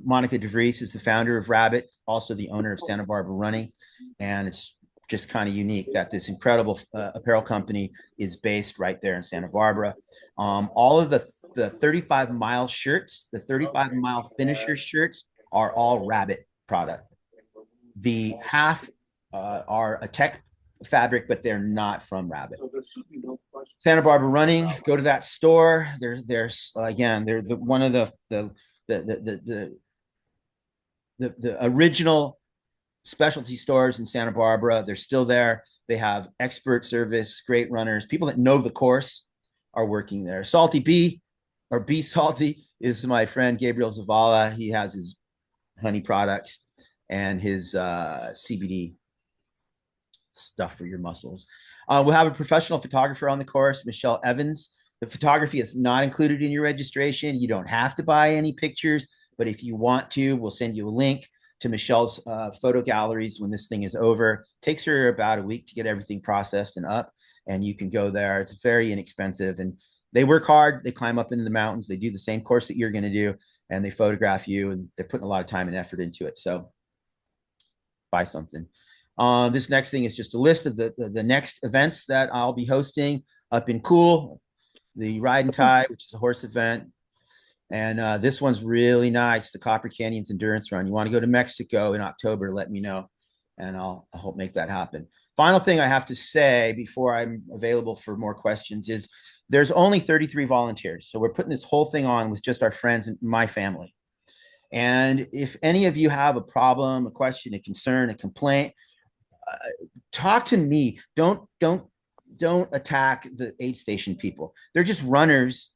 Monica DeVries is the founder of Rabbit, also the owner of Santa Barbara Running. And it's just kind of unique that this incredible apparel company is based right there in Santa Barbara. All of the 35-mile shirts, the 35-mile finisher shirts are all Rabbit product. The half are a tech fabric, but they're not from Rabbit. Santa Barbara Running, go to that store. There's again, they're one of the original specialty stores in Santa Barbara. They're still there. They have expert service, great runners. People that know the course are working there. Salty Bee, or Be Salty, is my friend Gabriel Zavala. He has his honey products and his CBD stuff for your muscles. We'll have a professional photographer on the course, Michelle Evans. The photography is not included in your registration. You don't have to buy any pictures, but if you want to, we'll send you a link to Michelle's photo galleries when this thing is over. Takes her about a week to get everything processed and up, and you can go there. It's very inexpensive, and they work hard. They climb up into the mountains. They do the same course that you're going to do, and they photograph you, and they're putting a lot of time and effort into it. So buy something. This next thing is just a list of the next events that I'll be hosting up in Cool, the Ride and Tie, which is a horse event. And this one's really nice, the Copper Canyons Endurance Run. You want to go to Mexico in October, let me know, and I'll help make that happen. Final thing I have to say before I'm available for more questions is there's only 33 volunteers. So we're putting this whole thing on with just our friends and my family. And if any of you have a problem, a question, a concern, a complaint, talk to me. Don't attack the aid station people. They're just runners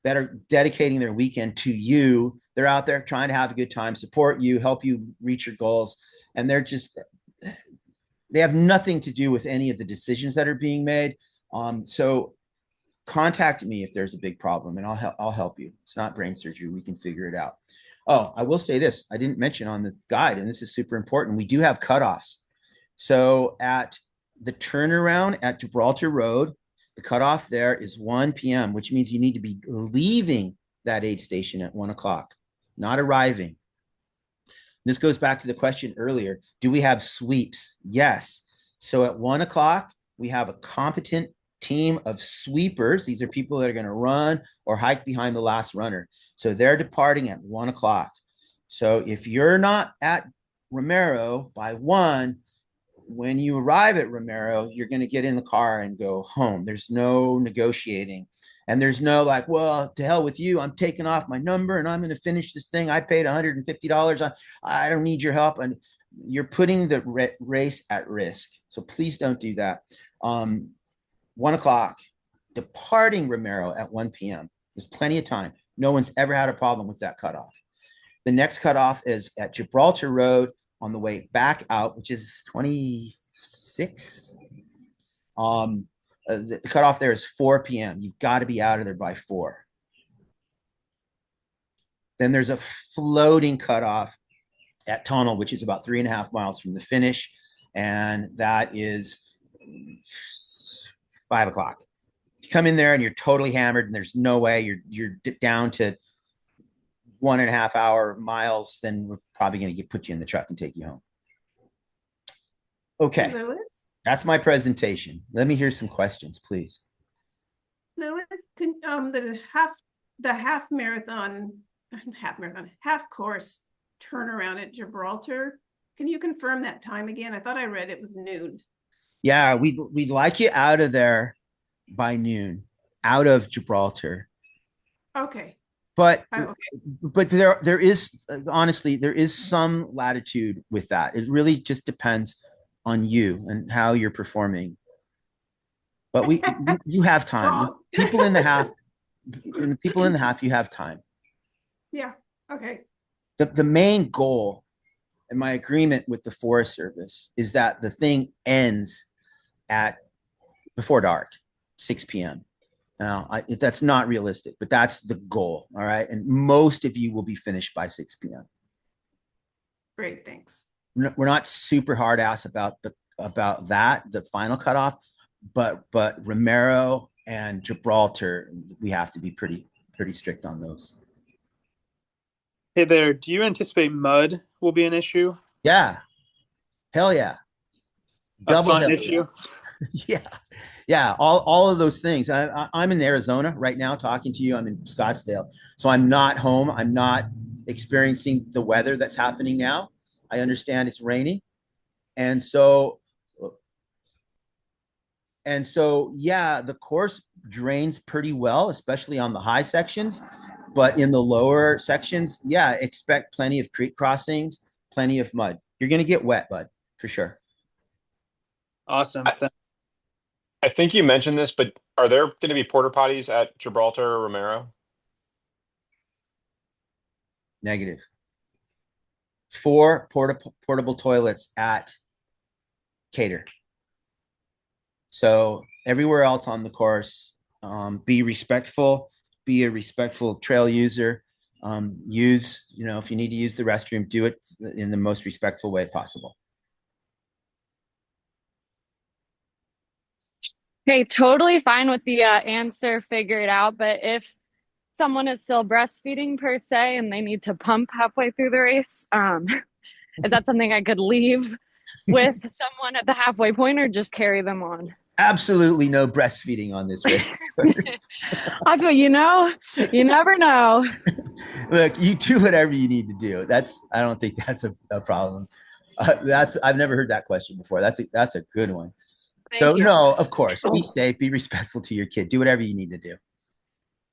that are dedicating their weekend to you. They're out there trying to have a good time, support you, help you reach your goals. And they have nothing to do with any of the decisions that are being made. So contact me if there's a big problem, and I'll help you. It's not brain surgery. We can figure it out. Oh, I will say this. I didn't mention on the guide, and this is super important. We do have cutoffs. So at the turnaround at Gibraltar Road, the cutoff there is 1 p.m., which means you need to be leaving that aid station at 1 o'clock, not arriving. This goes back to the question earlier. Do we have sweeps? Yes. So at 1 o'clock, we have a competent team of sweepers. These are people that are going to run or hike behind the last runner. So they're departing at 1 o'clock. So if you're not at Romero by 1, when you arrive at Romero, you're going to get in the car and go home. There's no negotiating. And there's no like, well, to hell with you. I'm taking off my number and I'm going to finish this thing. I paid $150. I don't need your help. And you're putting the race at risk. So please don't do that. 1 o'clock, departing Romero at 1 p.m. There's plenty of time. No one's ever had a problem with that cutoff. The next cutoff is at Gibraltar Road on the way back out, which is 26. The cutoff there is 4 p.m. You've got to be out of there by 4. Then there's a floating cutoff at Tunnel, which is about 3.5 miles from the finish. And that is 5 o'clock. If you come in there and you're totally hammered and there's no way you're down to 1.5 hour miles, then we're probably going to put you in the truck and take you home. Okay. Louis? That's my presentation. Let me hear some questions, please. Louis, can, the half course turnaround at Gibraltar, can you confirm that time again? I thought I read it was noon. Yeah, we'd like you out of there by noon, out of Gibraltar. Okay. But okay. But there is honestly there is some latitude with that. It really just depends on you and how you're performing. But you have time. People in the half, you have time. Yeah. Okay. The main goal and my agreement with the Forest Service is that the thing ends at before dark, 6 p.m. Now, that's not realistic, but that's the goal. All right. And most of you will be finished by 6 p.m. Great. Thanks. We're not super hard ass about that, the final cutoff, but Romero and Gibraltar, we have to be pretty strict on those. Hey there, do you anticipate mud will be an issue? Yeah. Hell yeah. A fun issue? Yeah. Yeah, all of those things. I'm in Arizona right now talking to you. I'm in Scottsdale. So I'm not home. I'm not experiencing the weather that's happening now. I understand it's raining. And so And so, yeah, the course drains pretty well, especially on the high sections. But in the lower sections, yeah, expect plenty of creek crossings, plenty of mud. You're going to get wet, bud, for sure. Awesome. I think you mentioned this, but are there going to be porta potties at Gibraltar or Romero? Negative. 4 portable toilets at Cater. So everywhere else on the course, be respectful, be a respectful trail user. Use, if you need to use the restroom, do it in the most respectful way possible. Okay, totally fine with the answer, figure it out. But if someone is still breastfeeding per se and they need to pump halfway through the race, is that something I could leave with someone at the halfway point or just carry them on? Absolutely no breastfeeding on this race. I feel, you never know. Look, you do whatever you need to do. I don't think that's a problem. I've never heard that question before. That's a good one. Thank you. No, of course, be safe, be respectful to your kid. Do whatever you need to do.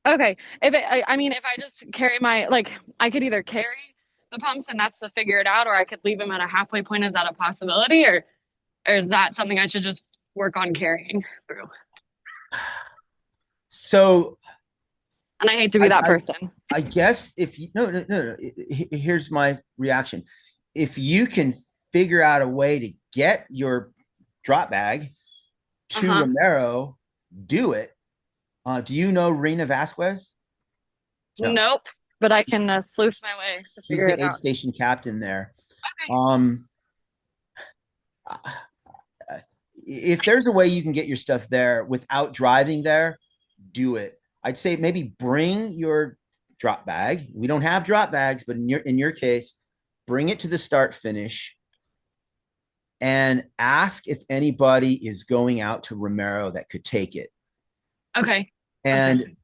Okay. If I just carry I could either carry the pumps and that's to figure it out, or I could leave them at a halfway point. Is that a possibility, or is that something I should just work on carrying through? So, and I hate to be that person. I guess if you no. Here's my reaction. If you can figure out a way to get your drop bag to Romero, do it. Do you know Rena Vasquez? No. Nope, but I can sleuth my way to figure She's it the out. aid station captain there. Okay. If there's a way you can get your stuff there without driving there, do it. I'd say maybe bring your drop bag. We don't have drop bags, but in your case, bring it to the start finish and ask if anybody is going out to Romero that could take it. Okay. And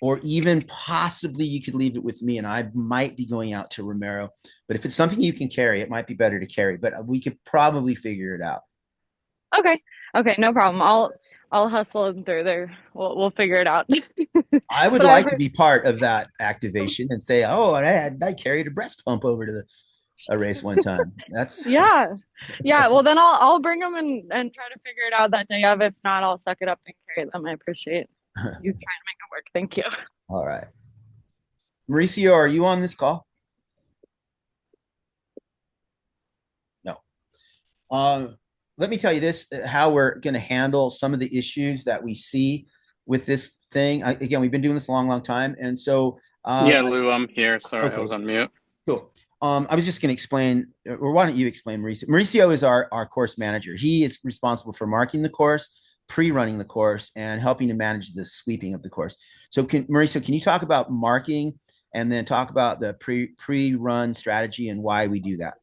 or even possibly you could leave it with me and I might be going out to Romero. But if it's something you can carry, it might be better to carry, but we could probably figure it out. Okay, no problem. I'll hustle through there. We'll figure it out. I would like to be part of that activation and say, oh, I carried a breast pump over to a race one time. That's yeah. Well, then I'll bring them and try to figure it out that day of. If not, I'll suck it up and carry them. I appreciate you trying to make it work. Thank you. All right. Mauricio, are you on this call? No. Let me tell you this, how we're going to handle some of the issues that we see with this thing. Again, we've been doing this a long, long time. And so... yeah, Lou, I'm here. Sorry, okay. I was on mute. Cool. I was just going to explain, or why don't you explain, Mauricio? Mauricio is our course manager. He is responsible for marking the course, pre-running the course, and helping to manage the sweeping of the course. So Mauricio, can you talk about marking and then talk about the pre-run strategy and why we do that?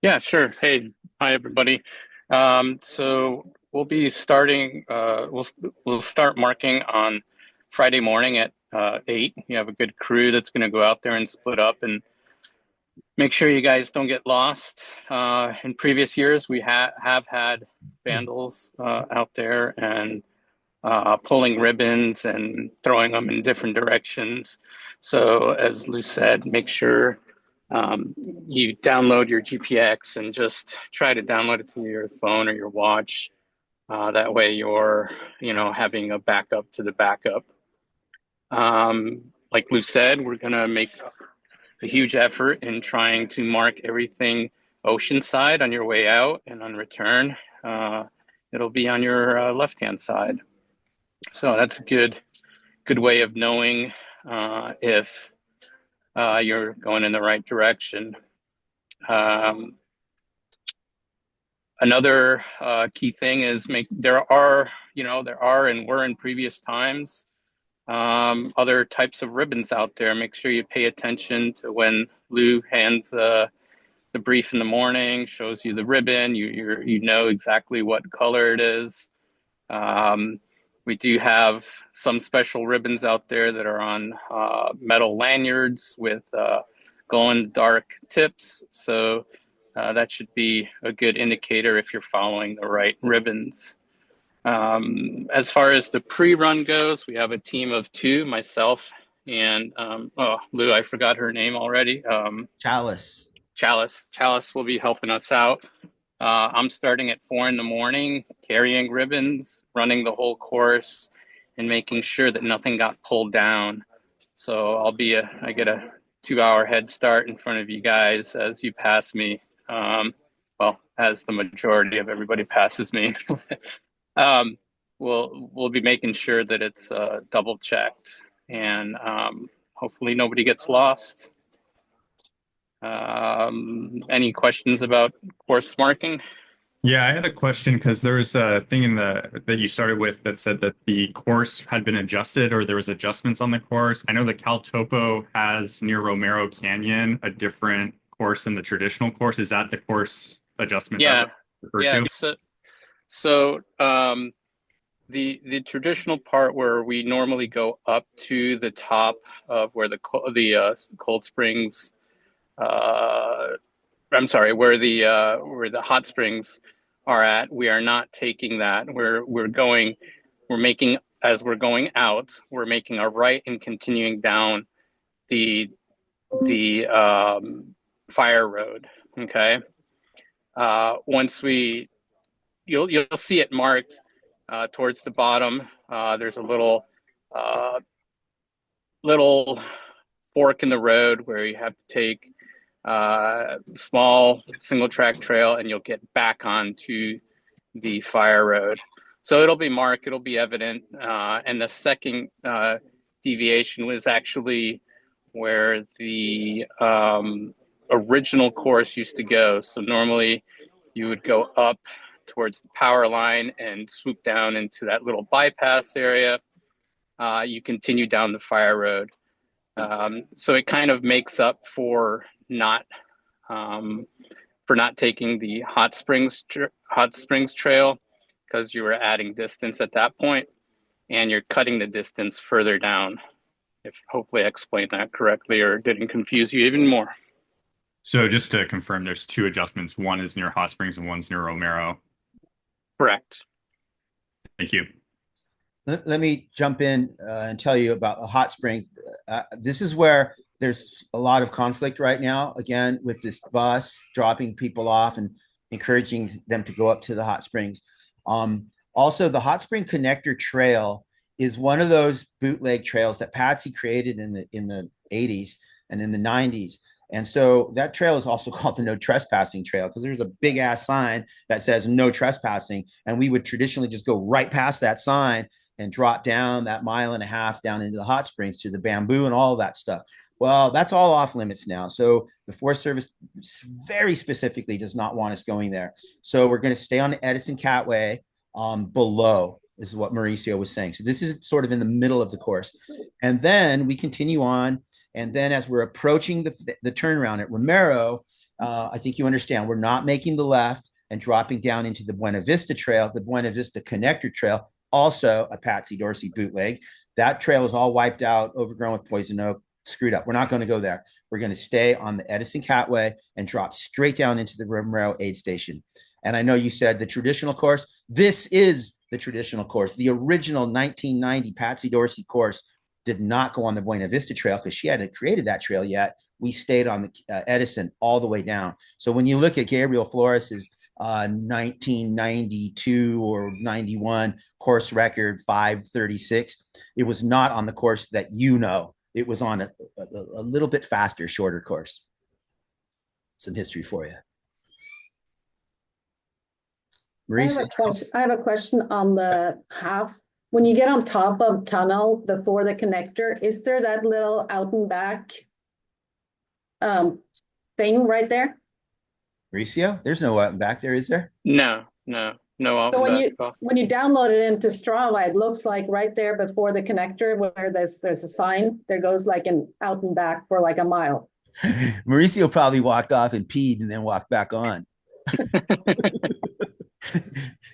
Yeah, sure. Hey, hi, everybody. So we'll be starting, we'll start marking on Friday morning at 8. You have a good crew that's going to go out there and split up and make sure you guys don't get lost. In previous years, we have had vandals out there and pulling ribbons and throwing them in different directions. So as Lou said, make sure you download your GPX and just try to download it to your phone or your watch. That way you're, having a backup to the backup. Like Lou said, we're going to make a huge effort in trying to mark everything oceanside on your way out, and on return, it'll be on your left-hand side. So that's a good way of knowing if you're going in the right direction. Another key thing is there are and were in previous times other types of ribbons out there. Make sure you pay attention to when Lou hands the brief in the morning, shows you the ribbon, you know exactly what color it is. We do have some special ribbons out there that are on metal lanyards with glow-in-the-dark tips. So that should be a good indicator if you're following the right ribbons. As far as the pre-run goes, we have a team of two, myself and Lou, I forgot her name already. Chalice. Chalice will be helping us out. I'm starting at 4 a.m, carrying ribbons, running the whole course, and making sure that nothing got pulled down. So I get a 2-hour head start in front of you guys as you pass me. As the majority of everybody passes me. We'll be making sure that it's double checked, and hopefully nobody gets lost. Any questions about course marking? Yeah, I had a question because there was a thing that you started with that said that the course had been adjusted, or there was adjustments on the course. I know the Cal Topo has near Romero Canyon a different course than the traditional course. Is that the course adjustment? Yeah, to? So the traditional part where we normally go up to the top of where the Cold Springs, where the hot springs are at, we are not taking that. We're making, as we're going out, we're making a right and continuing down the fire road. Okay. You'll see it marked towards the bottom. There's a little fork in the road where you have to take small single track trail, and you'll get back onto the fire road. So it'll be marked, it'll be evident. And the second deviation was actually where the original course used to go. So normally you would go up towards the power line and swoop down into that little bypass area. You continue down the fire road. So it kind of makes up for not taking the hot springs trail, because you were adding distance at that point, and you're cutting the distance further down. If hopefully I explained that correctly or didn't confuse you even more. So just to confirm, there's two adjustments. One is near Hot Springs and one's near Romero. Correct. Thank you. Let me jump in and tell you about Hot Springs. This is where there's a lot of conflict right now, again, with this bus dropping people off and encouraging them to go up to the Hot Springs. Also, the Hot Spring Connector Trail is one of those bootleg trails that Patsy created in the 80s and in the 90s. And so that trail is also called the no trespassing trail, because there's a big ass sign that says no trespassing. And we would traditionally just go right past that sign and drop down that 1.5 miles down into the hot springs to the bamboo and all of that stuff. Well, that's all off limits now. So the Forest Service very specifically does not want us going there. So we're going to stay on the Edison Catway below. This is what Mauricio was saying. So this is sort of in the middle of the course. And then we continue on. And then as we're approaching the turnaround at Romero, I think you understand, we're not making the left and dropping down into the Buena Vista Trail, the Buena Vista Connector Trail, also a Patsy Dorsey bootleg. That trail is all wiped out, overgrown with poison oak, screwed up. We're not going to go there. We're going to stay on the Edison Catway and drop straight down into the Romero aid station. And I know you said the traditional course. This is the traditional course. The original 1990 Patsy Dorsey course did not go on the Buena Vista Trail because she hadn't created that trail yet. We stayed on the Edison all the way down. So when you look at Gabriel Flores's 1992 or 91 course record 536, it was not on the course that you know. It was on a little bit faster, shorter course. Some history for you. Marisa? I have a question on the half. When you get on top of tunnel before the connector, is there that little out and back thing right there? Mauricio, there's no out and back there, is there? No. So when you download it into Strava, it looks like right there before the connector where there's a sign, there goes like an out and back for like a mile. Mauricio probably walked off and peed and then walked back on.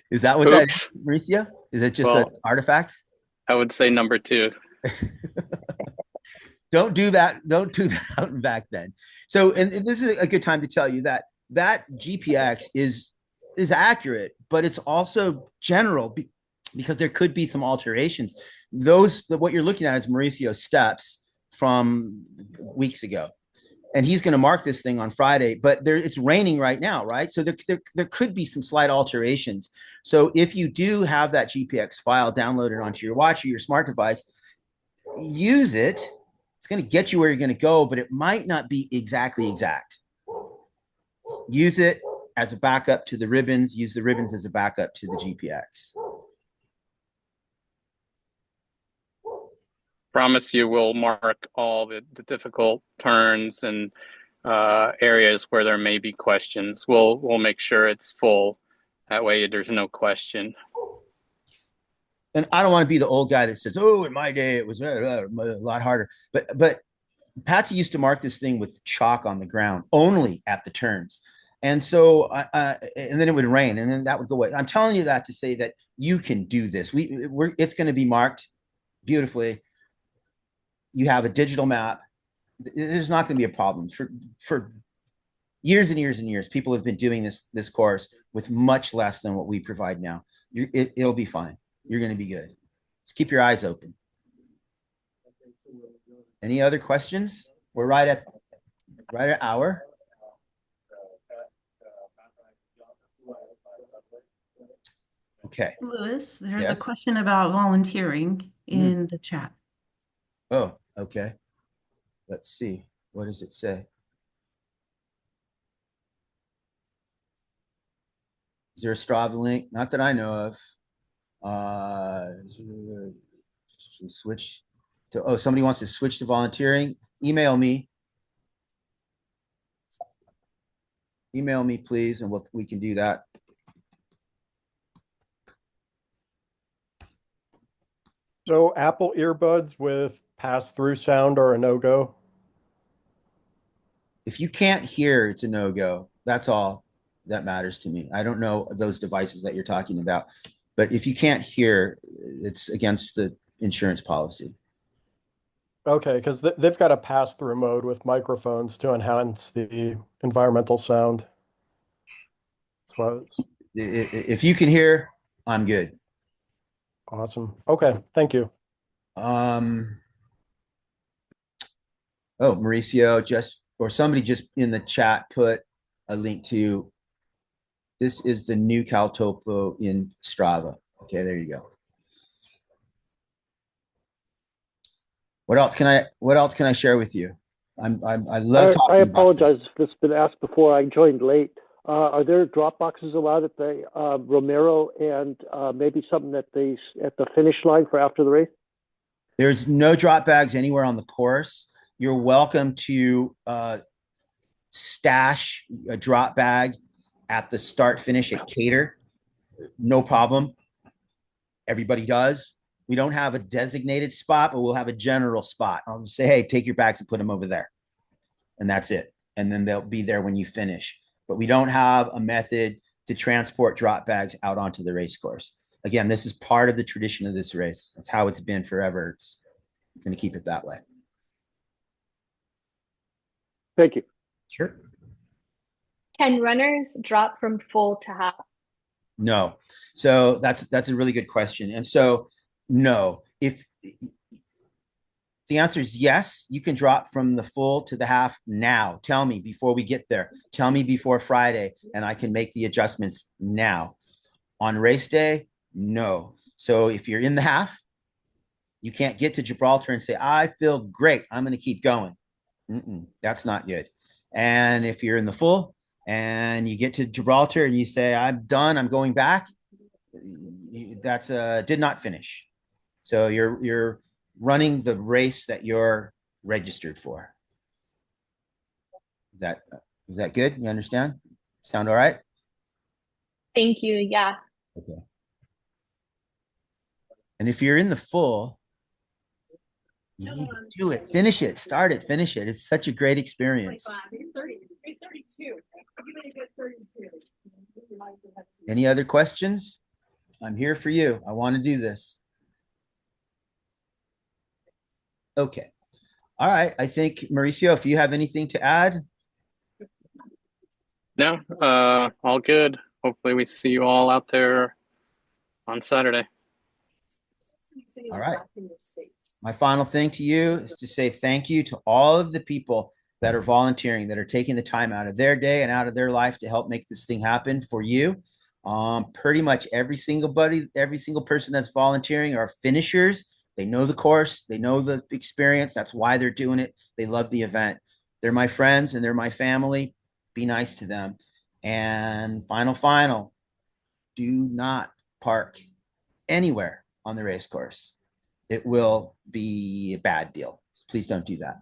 Is that what that is, Mauricio? Is it just an artifact? I would say number 2. Don't do that. Don't do that out and back then. So, and this is a good time to tell you that GPX is accurate, but it's also general because there could be some alterations. What you're looking at is Mauricio's steps from weeks ago. And he's going to mark this thing on Friday, but it's raining right now, right? So there could be some slight alterations. So if you do have that GPX file downloaded onto your watch or your smart device, use it. It's going to get you where you're going to go, but it might not be exactly exact. Use it as a backup to the ribbons. Use the ribbons as a backup to the GPX. Promise you we'll mark all the difficult turns and areas where there may be questions. We'll make sure it's full. That way there's no question. And I don't want to be the old guy that says, "Oh, in my day it was a lot harder." But Patsy used to mark this thing with chalk on the ground only at the turns, and so and then it would rain, and then that would go away. I'm telling you that to say that you can do this. It's going to be marked beautifully. You have a digital map. There's not going to be a problem for years and years and years. People have been doing this course with much less than what we provide now. It'll be fine. You're going to be good. Just keep your eyes open. Any other questions? We're right at an hour. Okay. Louis, there's Yes? a question about volunteering in the chat. Oh, okay. Let's see. What does it say? Is there a Strava link? Not that I know of. Switch to, somebody wants to switch to volunteering. Email me. Email me, please, and we can do that. So Apple earbuds with pass-through sound are a no-go? If you can't hear, it's a no-go. That's all that matters to me. I don't know those devices that you're talking about, but if you can't hear, it's against the insurance policy. Okay, because they've got a pass-through mode with microphones to enhance the environmental sound. That's what If you can hear, I'm good. Awesome. Okay, thank you. Mauricio somebody just in the chat put a link to, this is the new CalTopo in Strava. Okay, there you go. What else can I share with you? I love talking. I apologize if this has been asked before. I joined late. Are there drop boxes allowed at the Romero and maybe something at the finish line for after the race? There's no drop bags anywhere on the course. You're welcome to stash a drop bag at the start finish at Cater. No problem. Everybody does. We don't have a designated spot, but we'll have a general spot. I'll just say, hey, take your bags and put them over there. And that's it. And then they'll be there when you finish. But we don't have a method to transport drop bags out onto the race course. Again, this is part of the tradition of this race. That's how it's been forever. It's going to keep it that way. Thank you. Sure. Can runners drop from full to half? No. So that's a really good question. And so, no. If the answer is yes, you can drop from the full to the half now. Tell me before we get there. Tell me before Friday, and I can make the adjustments now. On race day, no. So if you're in the half, you can't get to Gibraltar and say, I feel great, I'm going to keep going. That's not good. And if you're in the full and you get to Gibraltar and you say, I'm done, I'm going back, that's did not finish. So you're running the race that you're registered for. Is that good? You understand? Sound all right? Thank you. Yeah. Okay. And if you're in the full, you need to do it. Finish it. Start it. Finish it. It's such a great experience. Any other questions? I'm here for you. I want to do this. Okay. All right. I think, Mauricio, if you have anything to add. No, all good. Hopefully we see you all out there on Saturday. All right. My final thing to you is to say thank you to all of the people that are volunteering, that are taking the time out of their day and out of their life to help make this thing happen for you. Pretty much every single person that's volunteering are finishers. They know the course, they know the experience. That's why they're doing it. They love the event. They're my friends and they're my family. Be nice to them. And final, do not park anywhere on the race course. It will be a bad deal. Please don't do that.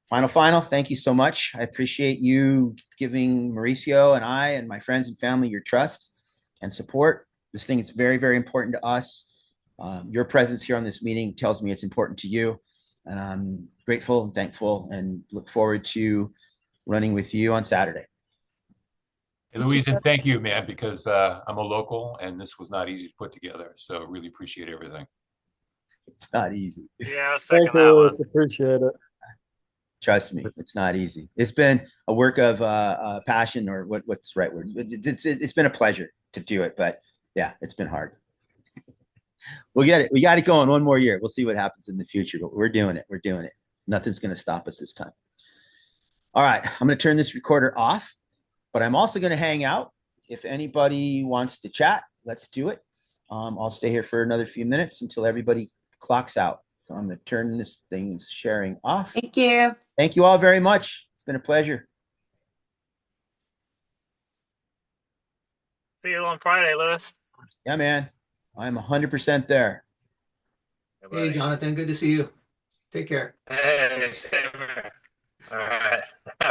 Final, thank you so much. I appreciate you giving Mauricio and I and my friends and family your trust and support. This thing is very, very important to us. Your presence here on this meeting tells me it's important to you. And I'm grateful and thankful and look forward to running with you on Saturday. Hey, Louise, and thank you, man, because I'm a local and this was not easy to put together. So really appreciate everything. It's not easy. Yeah, thank you, Louise. Appreciate it. Trust me, it's not easy. It's been a work of passion, or what's the right word? It's been a pleasure to do it, but yeah, it's been hard. We'll get it. We got it going one more year. We'll see what happens in the future, but we're doing it. We're doing it. Nothing's going to stop us this time. All right, I'm going to turn this recorder off, but I'm also going to hang out. If anybody wants to chat, let's do it. I'll stay here for another few minutes until everybody clocks out. So I'm going to turn this thing sharing off. Thank you. Thank you all very much. It's been a pleasure. See you on Friday, Lewis. Yeah, man. I'm 100% there. Hey, Jonathan. Good to see you. Take care. Hey, same here. All right.